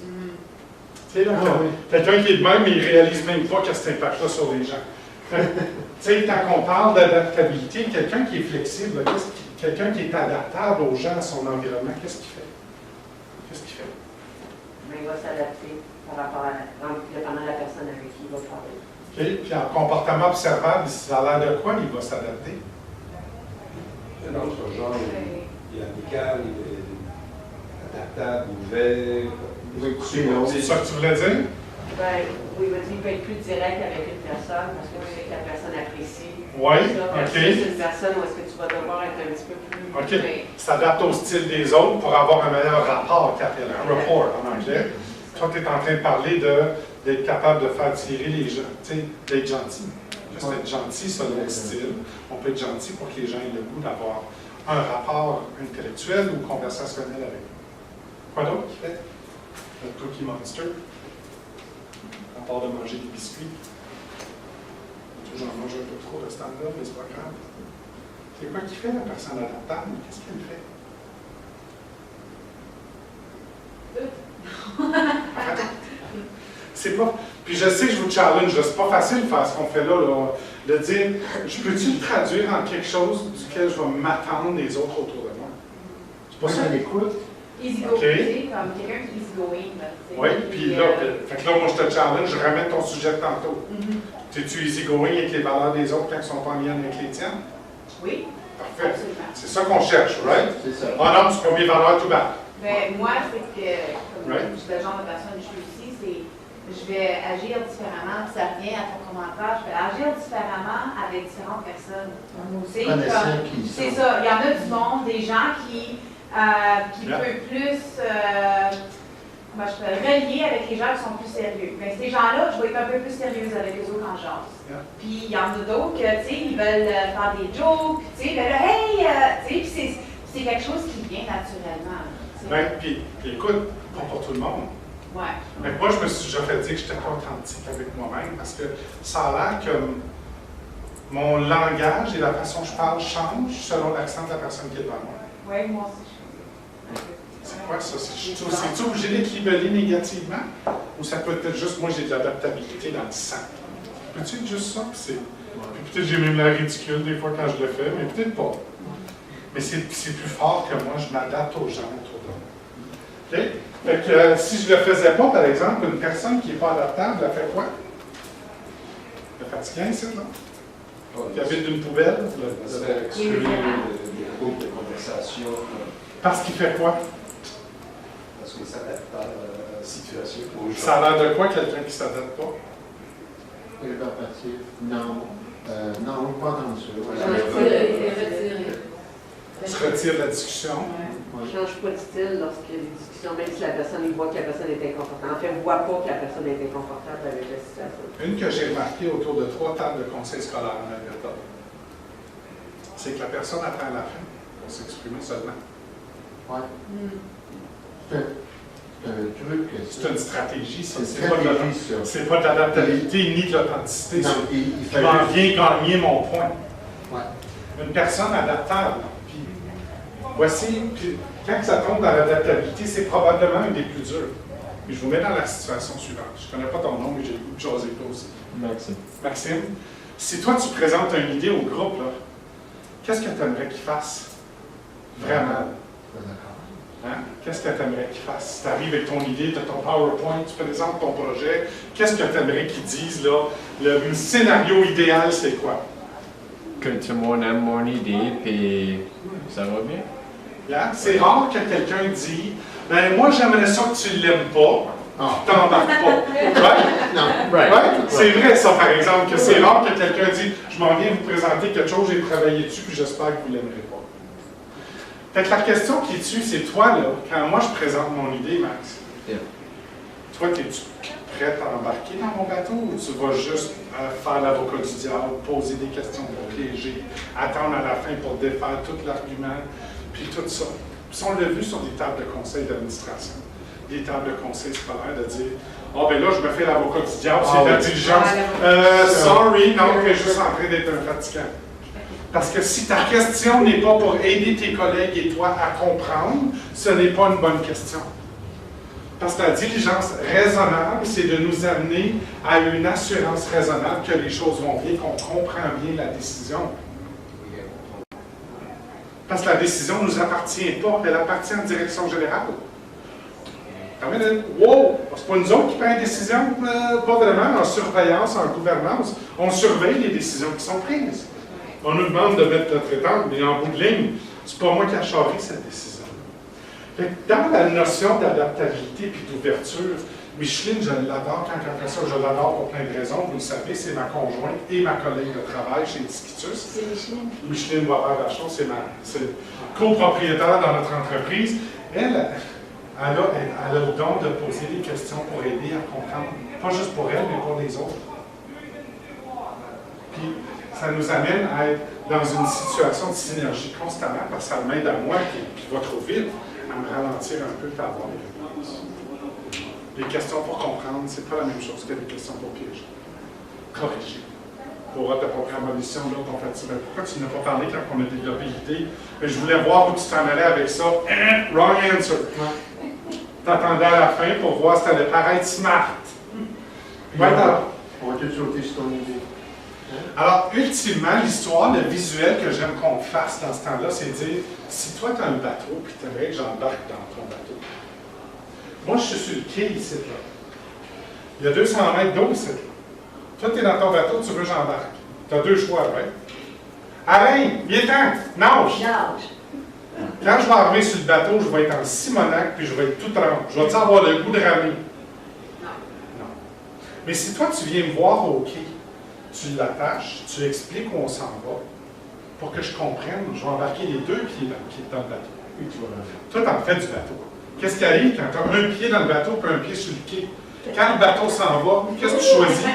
Tu sais, là, quelqu'un qui est de même, mais il ne réalise même pas qu'il y a cet impact-là sur les gens. Tu sais, quand on parle d'adaptabilité, quelqu'un qui est flexible, quelqu'un qui est adaptable aux gens, à son environnement, qu'est-ce qu'il fait? Qu'est-ce qu'il fait? Mais il va s'adapter par rapport à, dépendant de la personne avec qui il va parler. OK? Puis en comportement observable, ça a l'air de quoi il va s'adapter? Dans notre genre, il est amical, il est adaptable, ouvert. C'est ça que tu voulais dire? Ben, oui, il peut être plus direct avec une personne parce que tu sais que la personne apprécie. Oui, ça, OK. C'est une personne où est-ce que tu vas devoir être un petit peu plus... OK. S'adapte au style des autres pour avoir un meilleur rapport, qu'appelle un rapport en anglais. Toi, tu es en train de parler d'être capable de faire tirer les gens, tu sais, d'être gentil. Juste être gentil selon le style. On peut être gentil pour que les gens aient le goût d'avoir un rapport intellectuel ou conversationnel avec eux. Quoi d'autre qui fait? Le Cookie Monster. À part de manger des biscuits. J'en mange un peu trop de stand-up, mais c'est pas grave. C'est quoi qui fait la personne adaptable? Qu'est-ce qu'elle fait? C'est pas. Puis je sais que je vous challenge, c'est pas facile de faire ce qu'on fait là, de dire, je peux-tu le traduire en quelque chose duquel je vais m'attendre des autres autour de moi? C'est pas ça l'écoute. Easygoing, okay. Comme quelqu'un qui est easygoing. Oui, puis là, fait que là, moi je te challenge, je ramène ton sujet de tantôt. Es-tu easygoing avec les valeurs des autres quand ils sont pas en lien avec les tiennes? Oui. Parfait. C'est ça qu'on cherche, right? C'est ça. Ah non, c'est pas mes valeurs tout bas. Ben, moi, c'est que, comme Right. je suis le genre de personne que je suis aussi, c'est je vais agir différemment, puis ça revient à ton commentaire, je vais agir différemment avec différentes personnes. C'est ça, il y en a du monde, des gens qui peuvent plus je peux relier avec les gens qui sont plus sérieux. Mais ces gens-là, je vais être un peu plus sérieuse avec les autres en genre. Puis il y en a d'autres que, tu sais, ils veulent faire des jokes, tu sais, ben là, hey, tu sais, puis c'est quelque chose qui vient naturellement. Ben, puis écoute, pas pour tout le monde. Ouais. Mais moi, je me suis déjà fait dire que j'étais pas authentique avec moi-même parce que ça a l'air comme Mon langage et la façon dont je parle changent selon l'accent de la personne qui est devant moi. Oui, moi aussi. C'est quoi ça? C'est-tu obligé d'être libellé négativement? Ou ça peut être juste, moi j'ai de l'adaptabilité dans le sang? Peux-tu être juste ça? Puis peut-être j'ai même l'air ridicule des fois quand je le fais, mais peut-être pas. Mais c'est plus fort que moi, je m'adapte aux gens autour de moi. OK? Fait que si je ne le faisais pas, par exemple, une personne qui n'est pas adaptable, elle fait quoi? Elle est fatiguée, c'est là? Qui habite d'une poubelle? Ça fait exclure des groupes de conversation. Parce qu'il fait quoi? Parce qu'il s'adapte à la situation. Ça a l'air de quoi, quelqu'un qui ne s'adapte pas? Rébarbatif, non. Non, pas dans ça. Se retire de la discussion. On ne change pas de style lorsqu'il y a des discussions, même si la personne voit que la personne est inconfortable. En fait, ne voit pas que la personne est inconfortable avec la situation. Une que j'ai remarquée autour de 3 tables de conseil scolaire en Alberta, c'est que la personne attend la fin pour s'exprimer seulement. Oui. C'est un truc. C'est une stratégie, ça. C'est C'est pas de l'adaptabilité ni de l'authenticité. Non, Je m'en viens gagner mon point. Ouais. Une personne adaptable. Puis, voici, puis, quand ça tombe dans l'adaptabilité, c'est probablement un des plus durs. Puis je vous mets dans la situation suivante. Je ne connais pas ton nom, mais j'ai le goût de jaser toi aussi. Maxime. Maxime, si toi tu présentes une idée au groupe, là, qu'est-ce que tu aimerais qu'il fasse? Vraiment. Hein? Qu'est-ce que tu aimerais qu'il fasse? Si tu arrives avec ton idée, tu as ton PowerPoint, tu présentes ton projet, qu'est-ce que tu aimerais qu'ils disent là? Le scénario idéal, c'est quoi? Que tout le monde aime mon idée, puis ça va bien. Yeah? C'est rare que quelqu'un dise ben moi j'aimerais ça que tu ne l'aimes pas, tu t'embarques pas. Right? Non. Right. Right? C'est vrai ça par exemple, que c'est rare que quelqu'un dise je m'en viens vous présenter quelque chose, j'ai travaillé dessus, puis j'espère que vous ne l'aimerez pas. Fait que la question qui tue, c'est toi là, quand moi je présente mon idée, Max, Yeah. toi es-tu prêt à embarquer dans mon bateau ou tu vas juste faire l'avocat du diable, poser des questions pour piéger, attendre à la fin pour défaire tout l'argument, puis tout ça. Puis on l'a vu sur des tables de conseil d'administration, des tables de conseil scolaire, de dire « Ah, ben là, je me fais l'avocat du diable, c'est de la diligence. Sorry, non, tu es juste en train d'être un fatigant. » Parce que si ta question n'est pas pour aider tes collègues et toi à comprendre, ce n'est pas une bonne question. Parce que la diligence raisonnable, c'est de nous amener à une assurance raisonnable que les choses vont bien, qu'on comprend bien la décision. Parce que la décision ne nous appartient pas, elle appartient à la direction générale. Wow! C'est pas nous autres qui prenons les décisions, pas vraiment en surveillance, en gouvernance. On surveille les décisions qui sont prises. On nous demande de mettre notre étang, mais en bout de ligne, c'est pas moi qui ai chargé cette décision. Dans la notion d'adaptabilité et d'ouverture, Micheline, je l'adore quand elle fait ça, je l'adore pour plein de raisons. Vous le savez, c'est ma conjointe et ma collègue de travail chez Disquitus. C'est Micheline. Micheline Boisvert-Vachon, c'est copropriétaire dans notre entreprise. Elle a le don de poser des questions pour aider à comprendre, pas juste pour elle, mais pour les autres. Puis, ça nous amène à être dans une situation de synergie constamment, parce que ça m'aide à moi, qui va trop vite, à me ralentir un peu et à avoir les réponses. Les questions pour comprendre, c'est pas la même chose que les questions pour piéger. Corriger. Pour ta propre abolition, là, on fait ça. Pourquoi tu n'as pas parlé quand on a développé l'idée? Mais je voulais voir où tu t'en allais avec ça. Wrong answer. T'attendais à la fin pour voir si tu allais paraître smart. On va tout sauter sur ton idée. Alors, ultimement, l'histoire, le visuel que j'aime qu'on fasse dans ce temps-là, c'est de dire, si toi, tu as un bateau, puis tu aimerais que j'embarque dans ton bateau. Moi, je suis sur le quai ici, là. Il y a 200 mètres d'eau ici, là. Toi, tu es dans ton bateau, tu veux que j'embarque. Tu as 2 choix, right? Alain, viens temps, nage! Quand je vais arriver sur le bateau, je vais être en Simonac, puis je vais être tout trempe. Je vais-tu avoir le goût de ramer? Non. Mais si toi, tu viens me voir au quai, tu l'attaches, tu expliques où on s'en va, pour que je comprenne, je vais embarquer les 2 pieds dans le bateau. Oui, tu vas le faire. Toi, t'en fais du bateau. Qu'est-ce qui arrive quand tu as un pied dans le bateau et un pied sur le quai? Quand le bateau s'en va, qu'est-ce que tu choisis?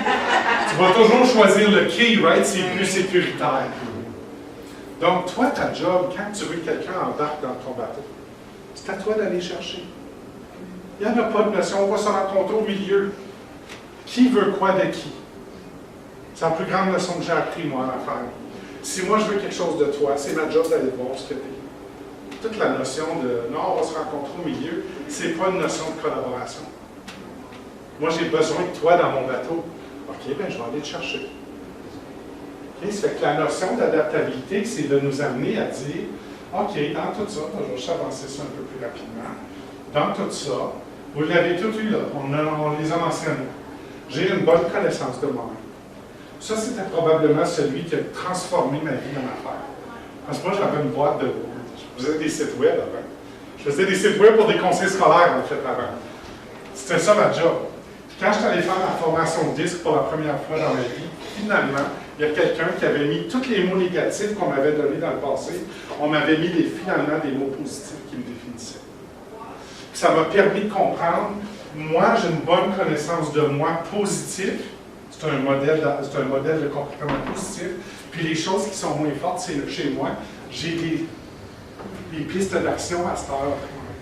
Tu vas toujours choisir le quai, right? C'est plus sécuritaire. Donc, toi, ta job, quand tu veux que quelqu'un embarque dans ton bateau, c'est à toi d'aller chercher. Il n'y en a pas de notion, on va se rencontrer au milieu. Qui veut quoi de qui? C'est la plus grande leçon que j'ai appris, moi, en affaires. Si moi, je veux quelque chose de toi, c'est ma job d'aller voir ce que tu es. Toute la notion de « non, on va se rencontrer au milieu », c'est pas une notion de collaboration. Moi, j'ai besoin de toi dans mon bateau. OK, bien, je vais aller te chercher. Okay? Ça fait que la notion d'adaptabilité, c'est de nous amener à dire « OK, dans tout ça, je vais juste avancer ça un peu plus rapidement. Dans tout ça, vous l'avez tout eu là, on les a mentionnés. J'ai une bonne connaissance de moi-même. » Ça, c'était probablement celui qui a transformé ma vie en affaires. Parce que moi, j'avais une boîte de... Je faisais des sites web avant. Je faisais des sites web pour des conseils scolaires, en fait, avant. C'était ça ma job. Puis quand je suis allé faire la formation disque pour la première fois dans ma vie, finalement, il y a quelqu'un qui avait mis tous les mots négatifs qu'on m'avait donnés dans le passé, on m'avait mis finalement des mots positifs qui me définissaient. Puis ça m'a permis de comprendre, moi, j'ai une bonne connaissance de moi positif. C'est un modèle de comportement positif. Puis les choses qui sont moins fortes, c'est chez moi, j'ai des pistes d'action à cette heure,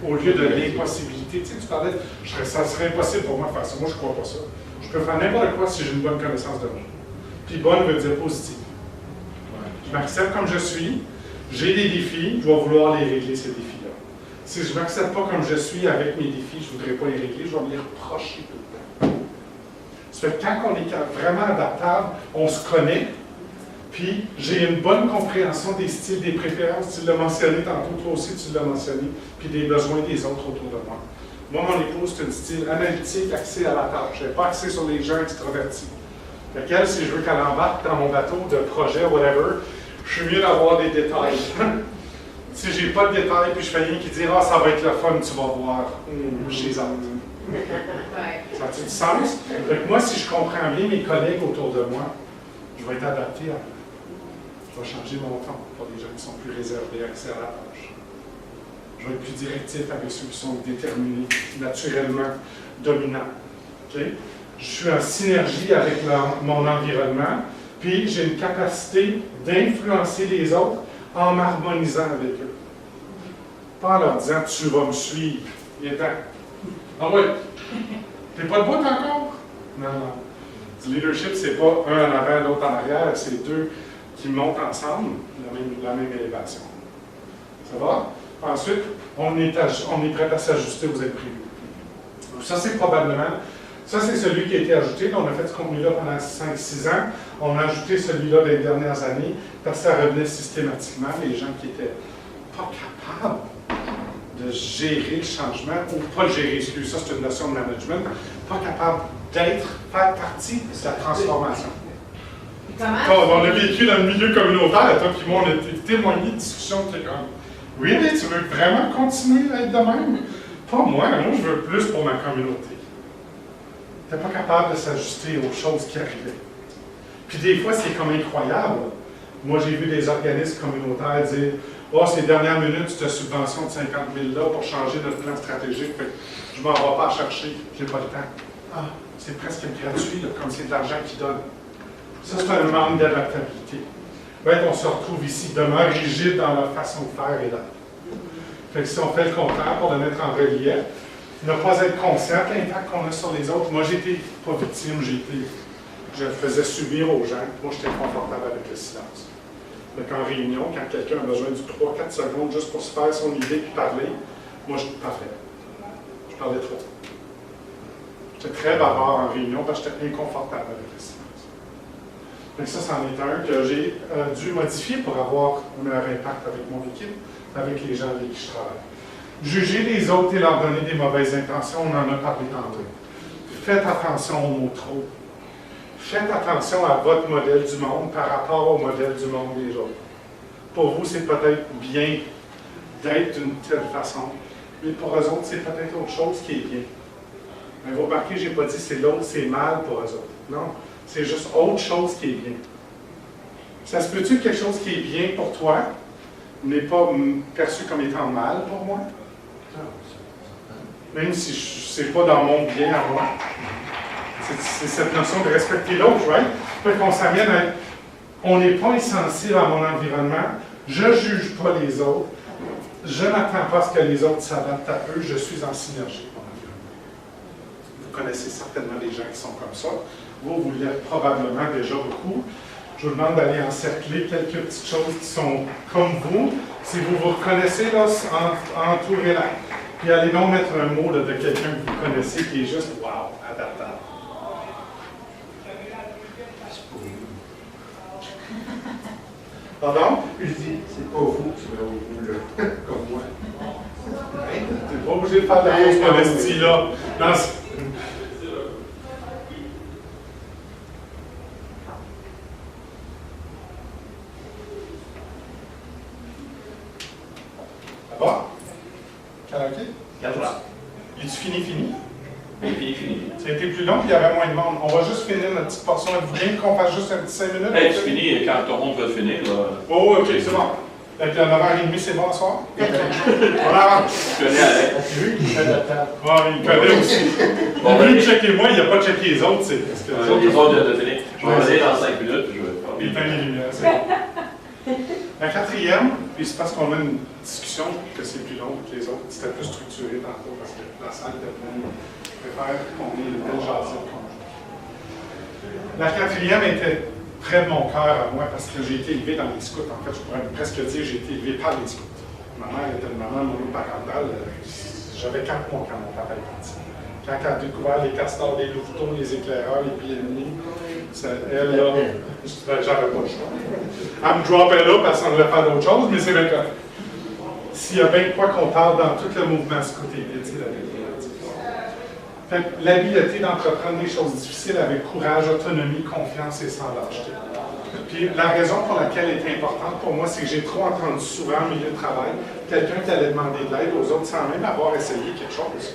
au lieu de l'impossibilité. Tu sais, tu parlais, ça serait impossible pour moi de faire ça. Moi, je ne crois pas ça. Je peux faire n'importe quoi si j'ai une bonne connaissance de moi. Puis bonne veut dire positive. Je m'accepte comme je suis, j'ai des défis, je vais vouloir les régler, ces défis-là. Si je ne m'accepte pas comme je suis avec mes défis, je ne voudrais pas les régler, je vais me les reprocher tout le temps. Ça fait que quand on est vraiment adaptable, on se connaît, puis j'ai une bonne compréhension des styles, des préférences. Tu l'as mentionné tantôt, toi aussi tu l'as mentionné, puis des besoins des autres autour de moi. Moi, mon épouse, c'est un style analytique, axé à la tâche. Elle n'est pas axée sur les gens extravertis. Fait qu'elle, si je veux qu'elle embarque dans mon bateau de projet, whatever, je suis mieux d'avoir des détails. Si j'ai pas de détails, puis je fais rien qui dit « Ah, ça va être le fun, tu vas voir chez les autres. » Ça a-t-il du sens? Fait que moi, si je comprends bien mes collègues autour de moi, je vais être adapté à eux. Je vais changer mon ton pour des gens qui sont plus réservés, axés à la tâche. Je vais être plus directif avec ceux qui sont déterminés, naturellement dominants. Okay? Je suis en synergie avec mon environnement, puis j'ai une capacité d'influencer les autres en m'harmonisant avec eux. Pas en leur disant « tu vas me suivre ». Il est temps. Ah oui, t'es pas debout encore? Non, non. Du leadership, c'est pas un en avant, l'autre en arrière, c'est deux qui montent ensemble, la même élévation. Ça va? Ensuite, on est prêt à s'ajuster aux imprévus. Ça, c'est probablement, ça c'est celui qui a été ajouté. On a fait ce contenu-là pendant 5-6 ans. On a ajouté celui-là dans les dernières années parce que ça revenait systématiquement. Les gens qui n'étaient pas capables de gérer le changement, ou pas le gérer, ça c'est une notion de management, pas capable faire partie de la transformation. On a vécu dans le milieu communautaire, toi puis moi, on a été témoignés de discussions de quelqu'un. Oui, mais tu veux vraiment continuer à être de même? Pas moi, je veux plus pour ma communauté. Tu n'es pas capable de s'ajuster aux choses qui arrivaient. Puis des fois, c'est comme incroyable. Moi, j'ai vu des organismes communautaires dire « Oh, ces dernières minutes, cette subvention de 50 000 là pour changer notre plan stratégique, fait que je ne m'en vais pas chercher, j'ai pas le temps. » Ah, c'est presque gratuit, là, comme c'est de l'argent qu'ils donnent. Ça, c'est un manque d'adaptabilité. On se retrouve ici, demeure rigide dans leur façon de faire et d'être. Fait que si on fait le contraire pour le mettre en relief, ne pas être conscient de l'impact qu'on a sur les autres. Moi, j'étais pas victime, je le faisais subir aux gens. Moi, j'étais confortable avec le silence. Donc, en réunion, quand quelqu'un a besoin de 3-4 secondes juste pour se faire son idée et parler, moi, je parlais. Je parlais trop. J'étais très bavard en réunion parce que j'étais inconfortable avec le silence. Donc ça, c'en est un que j'ai dû modifier pour avoir un meilleur impact avec mon équipe, avec les gens avec qui je travaille. Juger les autres et leur donner des mauvaises intentions, on en a parlé tantôt. Faites attention aux mots trop. Faites attention à votre modèle du monde par rapport au modèle du monde des autres. Pour vous, c'est peut-être bien d'être d'une telle façon, mais pour eux autres, c'est peut-être autre chose qui est bien. Mais vous remarquez, je n'ai pas dit c'est l'autre, c'est mal pour eux autres. Non, c'est juste autre chose qui est bien. Ça se peut-tu que quelque chose qui est bien pour toi n'est pas perçu comme étant mal pour moi? Même si ce n'est pas dans mon bien à moi. C'est cette notion de respecter l'autre, right? Fait qu'on s'amène à... On n'est pas insensible à mon environnement, je ne juge pas les autres, je n'attends pas à ce que les autres s'adaptent à eux, je suis en synergie avec mon environnement. Vous connaissez certainement des gens qui sont comme ça. vous l'êtes probablement déjà beaucoup. Je vous demande d'aller encercler quelques petites choses qui sont comme vous. Si vous vous reconnaissez, là, entourez-la. Puis allez donc mettre un mot là, de quelqu'un que vous connaissez qui est juste « wow », adaptable. Pardon? Puis je dis, c'est pas vous qui va au bout, là, comme moi. Tu n'es pas obligé de faire de la fausse modestie, là. Non, ça va? Karaoké? 4 ans. Es-tu fini? Fini. Ça a été plus long, puis il y avait moins de monde. On va juste finir notre petite portion. Êtes-vous bien qu'on fasse juste un petit 5 minutes? Hey, tu finis quand ton monde va finir, là. Oh, ok, c'est bon. Fait que à 9h30, c'est bon ce soir? On avance. Tu connais Alain. C'est lui qui fait la table. Ouais, il connaît aussi. Bon, Lui, ben, checker moi, il n'a pas checké les autres, c'est parce que les autres de finir. Je vais revenir dans 5 minutes, puis je vais il éteint les lumières, c'est bon. La quatrième, puis c'est parce qu'on a une discussion que c'est plus long que les autres, c'était plus structuré tantôt parce que la salle était pleine. Je préfère qu'on ait une belle jasette comme ça. La quatrième était près de mon cœur à moi parce que j'ai été élevé dans les scouts. En fait, je pourrais presque dire que j'ai été élevé par les scouts. Ma mère était une maman monoparentale. J'avais 4 mois quand mon papa est parti. Quand elle a découvert les castors, les louveteaux, les éclaireurs, les pieds-ennemis, elle, là, j'avais pas le choix. Elle me dropait là parce qu'on devait faire d'autres choses, mais c'est bien correct. S'il y a bien quoi qu'on parle dans tout le mouvement scout élite, c'est la vérité. L'habileté d'entreprendre des choses difficiles avec courage, autonomie, confiance et sans lâcheté. Puis la raison pour laquelle elle est importante pour moi, c'est que j'ai trop entendu souvent au milieu de travail quelqu'un qui allait demander de l'aide aux autres sans même avoir essayé quelque chose.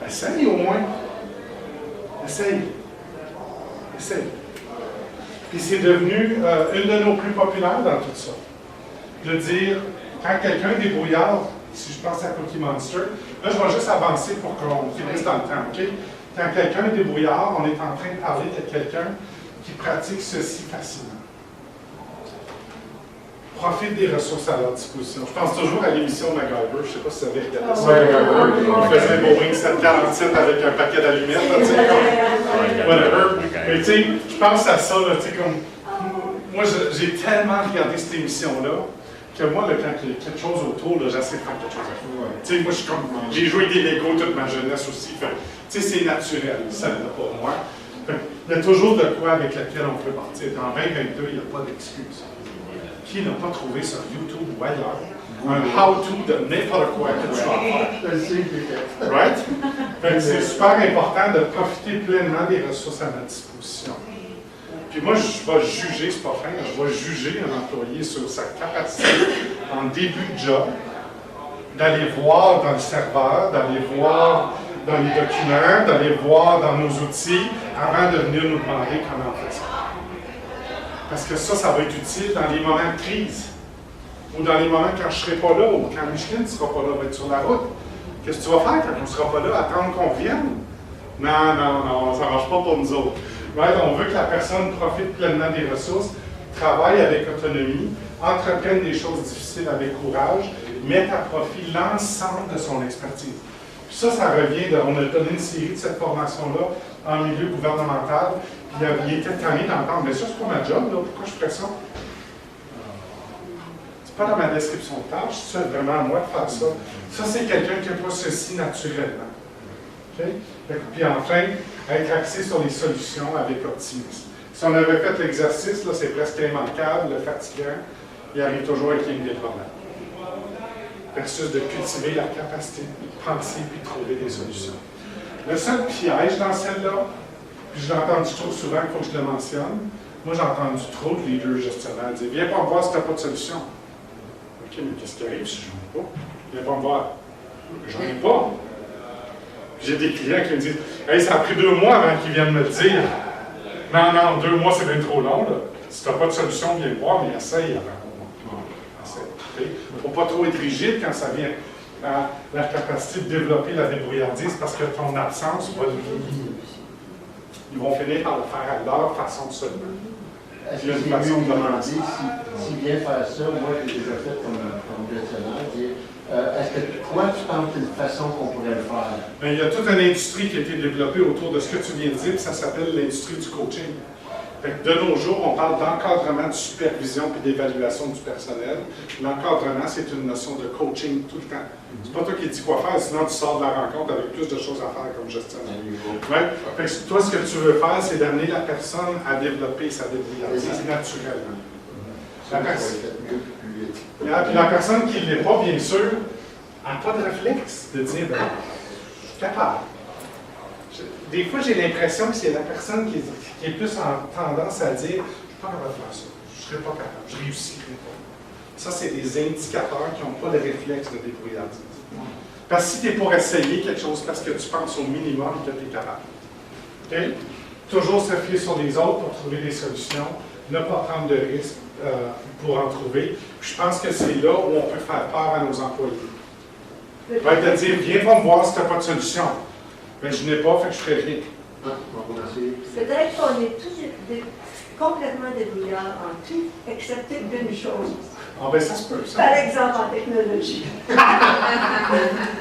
Essaye au moins. Essaye. Puis c'est devenu une de nos plus populaires dans tout ça. De dire, quand quelqu'un est débrouillard, si je pense à Cookie Monster, là je vais juste avancer pour qu'on finisse dans le temps, OK? Quand quelqu'un est débrouillard, on est en train de parler de quelqu'un qui pratique ceci facilement. Profite des ressources à leur disposition. Je pense toujours à l'émission MacGyver. Je ne sais pas si vous avez regardé ça. MacGyver, il faisait Boeing 747 avec un paquet d'allumettes. Whatever. Mais tu sais, je pense à ça, là, tu sais, comme. Moi, j'ai tellement regardé cette émission-là que moi, là, quand il y a quelque chose autour, j'essaie de faire quelque chose à faire. Tu sais, moi, j'ai joué des Legos toute ma jeunesse aussi. Tu sais, c'est naturel, ça n'est pas moi. Il y a toujours de quoi avec lequel on peut partir. En 2022, il n'y a pas d'excuse. Qui n'a pas trouvé sur YouTube ou ailleurs un how-to de n'importe quoi que tu vas faire? Right? C'est super important de profiter pleinement des ressources à notre disposition. Puis moi, je vais juger, c'est pas fin, je vais juger un employé sur sa capacité en début de job d'aller voir dans le serveur, d'aller voir dans les documents, d'aller voir dans nos outils avant de venir nous demander comment on fait ça. Parce que ça va être utile dans les moments de crise. Ou dans les moments quand je ne serai pas là, ou quand Micheline ne sera pas là, va être sur la route. Qu'est-ce que tu vas faire quand on ne sera pas là? Attendre qu'on vienne? Non, ça ne marche pas pour nous autres. Right? On veut que la personne profite pleinement des ressources, travaille avec autonomie, entreprenne des choses difficiles avec courage, mette à profit l'ensemble de son expertise. Puis ça revient on a donné une série de cette formation-là en milieu gouvernemental. Puis il était tanné d'entendre, mais ça, c'est pas ma job, là, pourquoi je ferais ça? C'est pas dans ma description de tâche, c'est vraiment à moi de faire ça. Ça, c'est quelqu'un qui n'a pas ceci naturellement. Okay? Puis enfin, être axé sur les solutions avec optimisme. Si on avait fait l'exercice, là, c'est presque immanquable, fatigant, il arrive toujours avec des problèmes. Versus de cultiver la capacité de penser puis de trouver des solutions. Le seul piège dans celle-là, puis je l'ai entendu trop souvent, il faut que je le mentionne. Moi, j'ai entendu trop de leaders gestionnaires dire « Viens pas me voir si tu n'as pas de solution. » OK, mais qu'est-ce qui arrive si je n'en ai pas? Viens pas me voir. J'en ai pas. J'ai des clients qui me disent « Hey, ça a pris 2 mois avant qu'ils viennent me le dire. » Non, 2 mois, c'est bien trop long. Là. Si tu n'as pas de solution, viens me voir, mais essaye avant. Essaye. Il ne faut pas trop être rigide quand ça vient à la capacité de développer la débrouillardise parce que ton absence va le. Ils vont finir par le faire à leur façon seulement. Est-ce Il y a que une c'est façon mieux de demander si vient faire ça, moi j'ai déjà fait comme gestionnaire, dire, est-ce que toi tu penses d'une façon qu'on pourrait le faire? Mais il y a toute une industrie qui a été développée autour de ce que tu viens de dire, puis ça s'appelle l'industrie du coaching. Fait que de nos jours, on parle d'encadrement, de supervision et d'évaluation du personnel. L'encadrement, c'est une notion de coaching tout le temps. C'est pas toi qui dis quoi faire, sinon tu sors de la rencontre avec plus de choses à faire comme gestionnaire. Ouais. Fait que toi, ce que tu veux faire, c'est d'amener la personne à développer sa débrouillardise naturellement. Puis la personne qui ne l'est pas, bien sûr, n'a pas de réflexe de dire, ben, je suis capable. Des fois, j'ai l'impression que c'est la personne qui est plus en tendance à dire, je ne suis pas capable de faire ça, je ne serai pas capable, je ne réussirai pas. Ça, c'est des indicateurs qui n'ont pas de réflexe de débrouillardise. Parce que si tu es pour essayer quelque chose parce que tu penses au minimum que tu es capable. Okay? Toujours se fier sur les autres pour trouver des solutions, ne pas prendre de risques pour en trouver. Puis je pense que c'est là où on peut faire peur à nos employés. Va te dire, viens pas me voir si tu n'as pas de solution. Mais je n'ai pas, fait que je ferai rien. Peut-être qu'on est tous complètement débrouillards en tout, excepté d'une chose. Ah ben ça se peut, ça. Par exemple, en technologie.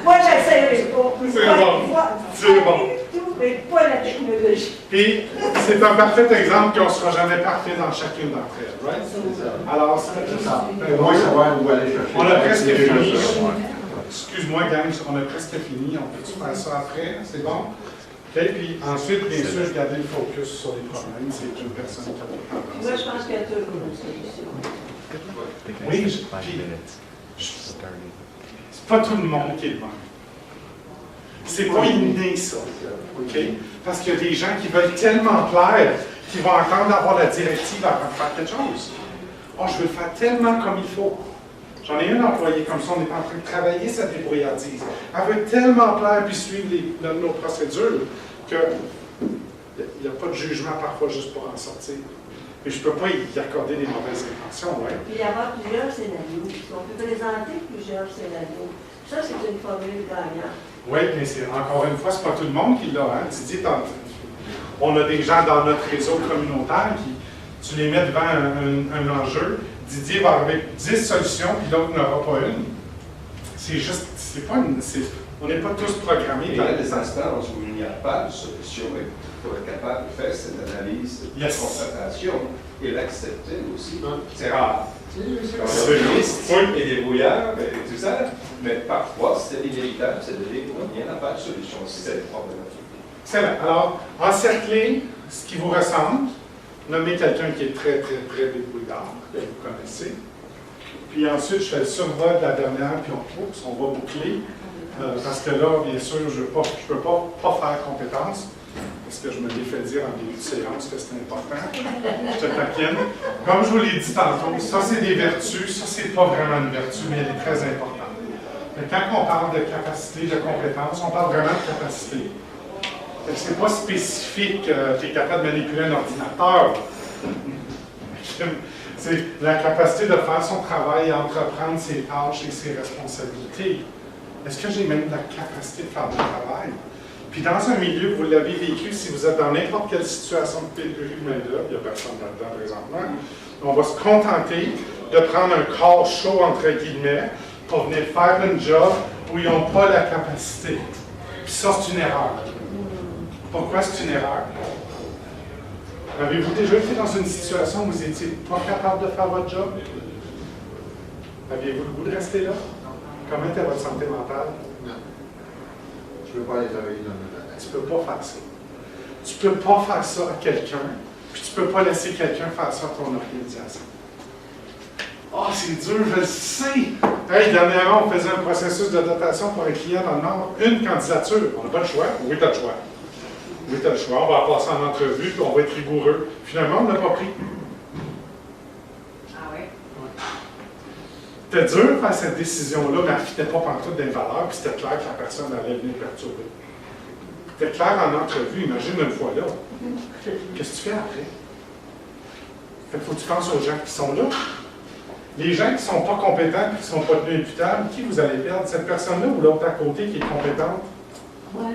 Moi, j'essaierai pas. C'est bon. Tout, mais pas la technologie. Puis, c'est un parfait exemple qu'on ne sera jamais parfait dans chacune d'entre elles, right? Alors, c'est ça. Moi, savoir où aller chercher. On a presque fini. Excuse-moi, gang, on a presque fini. On peut-tu faire ça après? C'est bon? OK, puis ensuite, bien sûr, garder le focus sur les problèmes. C'est une personne qui a pas de Moi, je pense qu'il y a toujours une solution. Oui, c'est pas tout le monde qui est le même. C'est pas inné, ça. OK? Parce qu'il y a des gens qui veulent tellement plaire qu'ils vont attendre d'avoir la directive avant de faire quelque chose. Oh, je veux le faire tellement comme il faut. J'en ai un employé comme ça, on est en train de travailler cette débrouillardise. Elle veut tellement plaire puis suivre nos procédures qu'il n'y a pas de jugement parfois juste pour en sortir. Mais je ne peux pas y accorder des mauvaises intentions, ouais. Puis il y avoir plusieurs scénarios. On peut présenter plusieurs scénarios. Ça, c'est une formule gagnante. Oui, mais c'est encore une fois, ce n'est pas tout le monde qui l'a. Hein? Didier, on a des gens dans notre réseau communautaire qui, tu les mets devant un enjeu, Didier va arriver avec 10 solutions, puis l'autre n'aura pas une. C'est juste, c'est pas une. On n'est pas tous programmés. Il y a des instances où il n'y a pas de solution et pour être capable de faire cette analyse de constatation et l'accepter aussi. C'est rare. C'est triste et débrouillard et tout ça, mais parfois c'est inévitable, c'est de dire qu'il n'y a pas de solution, c'est le problème. Excellent. Alors, encerclez ce qui vous ressemble. Nommez quelqu'un qui est très, très, très débrouillard, que vous connaissez. Puis ensuite, je fais le survol de la dernière, puis on va boucler. Parce que là, bien sûr, je ne peux pas faire compétence, parce que je me l'ai fait dire en début de séance que c'était important. Je te taquine. Comme je vous l'ai dit tantôt, ça c'est des vertus, ça c'est pas vraiment une vertu, mais elle est très importante. Mais quand on parle de capacité, de compétence, on parle vraiment de capacité. C'est pas spécifique que tu es capable de manipuler un ordinateur. C'est la capacité de faire son travail et entreprendre ses tâches et ses responsabilités. Est-ce que j'ai même la capacité de faire mon travail? Puis dans un milieu, vous l'avez vécu, si vous êtes dans n'importe quelle situation de pénurie de main-d'œuvre, il n'y a personne là-dedans présentement, on va se contenter de prendre un corps chaud, entre guillemets, pour venir faire un job où ils n'ont pas la capacité. Puis ça, c'est une erreur. Pourquoi c'est une erreur? Avez-vous déjà été dans une situation où vous n'étiez pas capable de faire votre job? Aviez-vous le goût de rester là? Comment était votre santé mentale? Non. Je ne veux pas aller travailler dans le Tu ne peux pas faire ça. Tu ne peux pas faire ça à quelqu'un, puis tu ne peux pas laisser quelqu'un faire ça à ton organisation. Ah, c'est dur, je le sais! Hey, dernièrement, on faisait un processus de dotation pour un client dans le Nord. Une candidature. On n'a pas le choix? Oui, tu as le choix. Oui, tu as le choix. On va passer en entrevue, puis on va être rigoureux. Finalement, on ne l'a pas pris. C'était dur de faire cette décision-là, mais elle ne fitait pas pantoute des valeurs, puis c'était clair que la personne allait venir perturber. C'était clair en entrevue, imagine une fois là. Qu'est-ce que tu fais après? Il faut que tu penses aux gens qui sont là. Les gens qui ne sont pas compétents et qui ne sont pas tenus imputables, qui vous allez perdre? Cette personne-là ou l'autre à côté qui est compétente?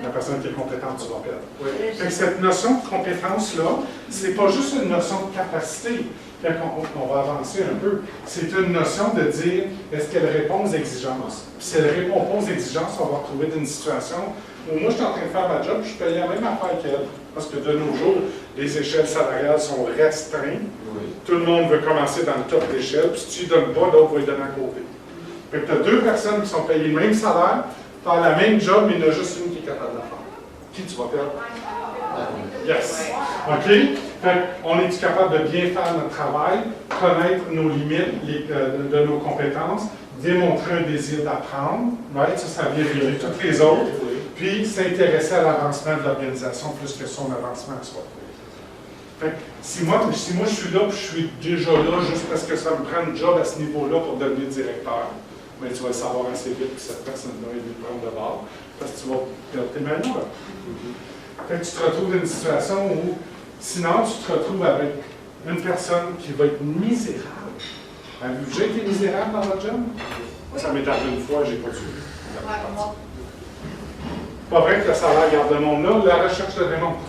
La personne qui est compétente, tu vas perdre. Fait que cette notion de compétence-là, c'est pas juste une notion de capacité. Fait qu'on va avancer un peu. C'est une notion de dire, est-ce qu'elle répond aux exigences? Puis si elle répond pas aux exigences, on va retrouver une situation où moi, je suis en train de faire ma job, je paye la même affaire qu'elle. Parce que de nos jours, les échelles salariales sont restreintes. Tout le monde veut commencer dans le top d'échelle, puis si tu ne donnes pas, l'autre va lui donner à côté. Fait que tu as deux personnes qui sont payées le même salaire, faire la même job, mais il y en a juste une qui est capable de la faire. Qui tu vas perdre? Yes. OK? Fait on est capable de bien faire notre travail, connaître nos limites de nos compétences, démontrer un désir d'apprendre, right? Ça vient vérifier toutes les autres, puis s'intéresser à l'avancement de l'organisation plus que son avancement à soi. Fait que si moi je suis là, puis je suis déjà là juste parce que ça me prend un job à ce niveau-là pour devenir directeur, mais tu vas le savoir assez vite que cette personne-là est venue prendre de bord, parce que tu vas perdre tes mains là. Fait que tu te retrouves dans une situation où, sinon, tu te retrouves avec une personne qui va être misérable. Avez-vous déjà été misérable dans votre job? Ça m'est arrivé une fois, j'ai pas dû. Pas vrai que le salaire garde le monde là, la recherche le démontre.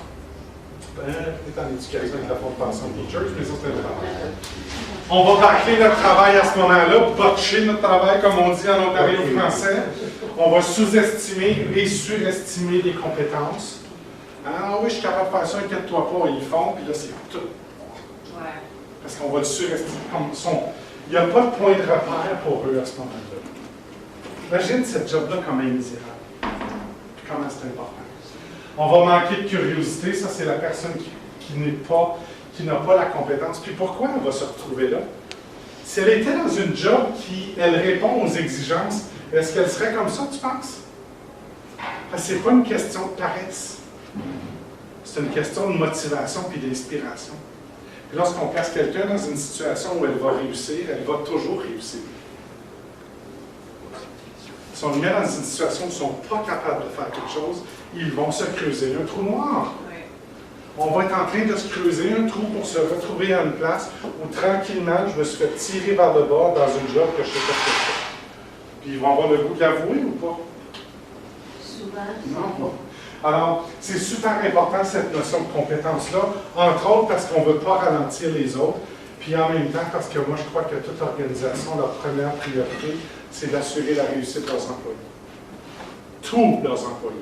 Tu es en éducation avec la fondation Teachers, mais ça c'est le travail. On va bâcler notre travail à ce moment-là, botcher notre travail, comme on dit en ontario français. On va sous-estimer et surestimer les compétences. Ah oui, je suis capable de faire ça, inquiète-toi pas, ils font, puis là, c'est tout. Ouais. Parce qu'on va le surestimer comme son. Il n'y a pas de point de repère pour eux à ce moment-là. Imagine cette job-là comme un misérable. Puis comment c'est important. On va manquer de curiosité, ça c'est la personne qui n'a pas la compétence. Puis pourquoi elle va se retrouver là? Si elle était dans une job elle répond aux exigences, est-ce qu'elle serait comme ça, tu penses? Parce que ce n'est pas une question de paresse. C'est une question de motivation puis d'inspiration. Puis lorsqu'on place quelqu'un dans une situation où elle va réussir, elle va toujours réussir. Si on le met dans une situation où ils ne sont pas capables de faire quelque chose, ils vont se creuser un trou noir. Oui. On va être en train de se creuser un trou pour se retrouver à une place où tranquillement, je me suis fait tirer vers le bord dans une job que je ne sais pas ce que c'est. Puis ils vont avoir le goût de l'avouer ou pas? Souvent. Non, pas. Alors, c'est super important cette notion de compétence-là, entre autres parce qu'on ne veut pas ralentir les autres, puis en même temps parce que moi je crois que toute organisation, leur première priorité, c'est d'assurer la réussite de leurs employés. Tous leurs employés.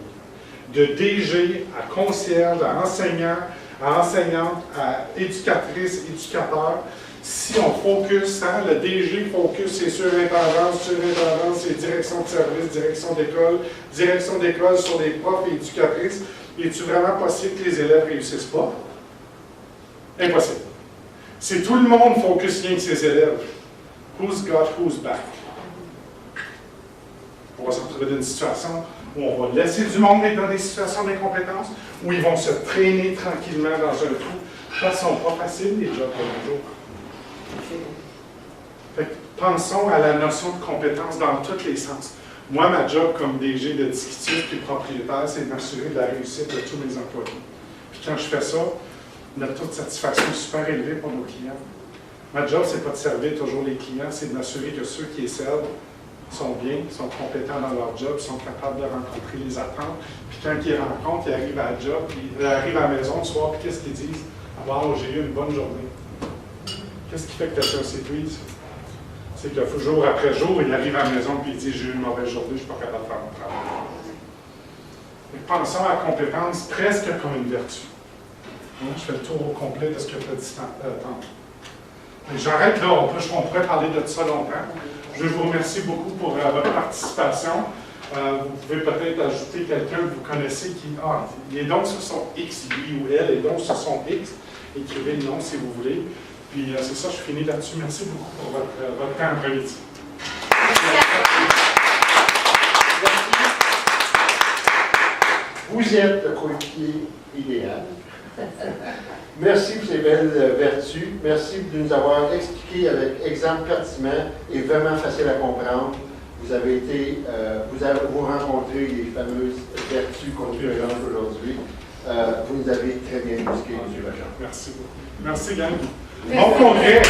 De DG à concierge, à enseignant, à enseignante, à éducatrice, éducateur. Si on focus, hein, le DG focus, c'est surintendance, c'est direction de service, direction d'école sur les profs et éducatrices. Est-il vraiment possible que les élèves ne réussissent pas? Impossible. Si tout le monde focus rien que ses élèves, who's got who's back? On va se retrouver dans une situation où on va laisser du monde être dans des situations d'incompétence, où ils vont se traîner tranquillement dans un trou. Ça ne sont pas faciles, les jobs de nos jours. Fait que pensons à la notion de compétence dans tous les sens. Moi, ma job comme DG de Disquitus puis propriétaire, c'est de m'assurer de la réussite de tous mes employés. Puis quand je fais ça, on a taux de satisfaction super élevé pour nos clients. Ma job, c'est pas de servir toujours les clients, c'est de m'assurer que ceux qui les servent sont bien, sont compétents dans leur job, sont capables de rencontrer les attentes. Puis quand ils rencontrent, ils arrivent à la job, puis ils arrivent à la maison le soir, puis qu'est-ce qu'ils disent? « Wow, j'ai eu une bonne journée. » Qu'est-ce qui fait que quelqu'un s'épuise? C'est que jour après jour, il arrive à la maison et il dit « J'ai eu une mauvaise journée, je ne suis pas capable de faire mon travail. » Pensons à la compétence presque comme une vertu. Je fais le tour au complet de ce que tu as dit tantôt. J'arrête là, on pourrait parler de ça longtemps. Je vous remercie beaucoup pour votre participation. Vous pouvez peut-être ajouter quelqu'un que vous connaissez qui... les dons, ce sont X, lui ou elle, les dons, ce sont X. Écrivez le nom si vous voulez. Puis c'est ça, je finis là-dessus. Merci beaucoup pour votre temps après-midi. Vous êtes le coéquipier idéal. Merci pour ces belles vertus. Merci de nous avoir expliqué avec exemple pertinent et vraiment facile à comprendre. Vous avez été, vous rencontrez les fameuses vertus qu'on présente aujourd'hui. Vous nous avez très bien expliqué, M. Vachon. Merci beaucoup. Merci, Yann. Bon congrès.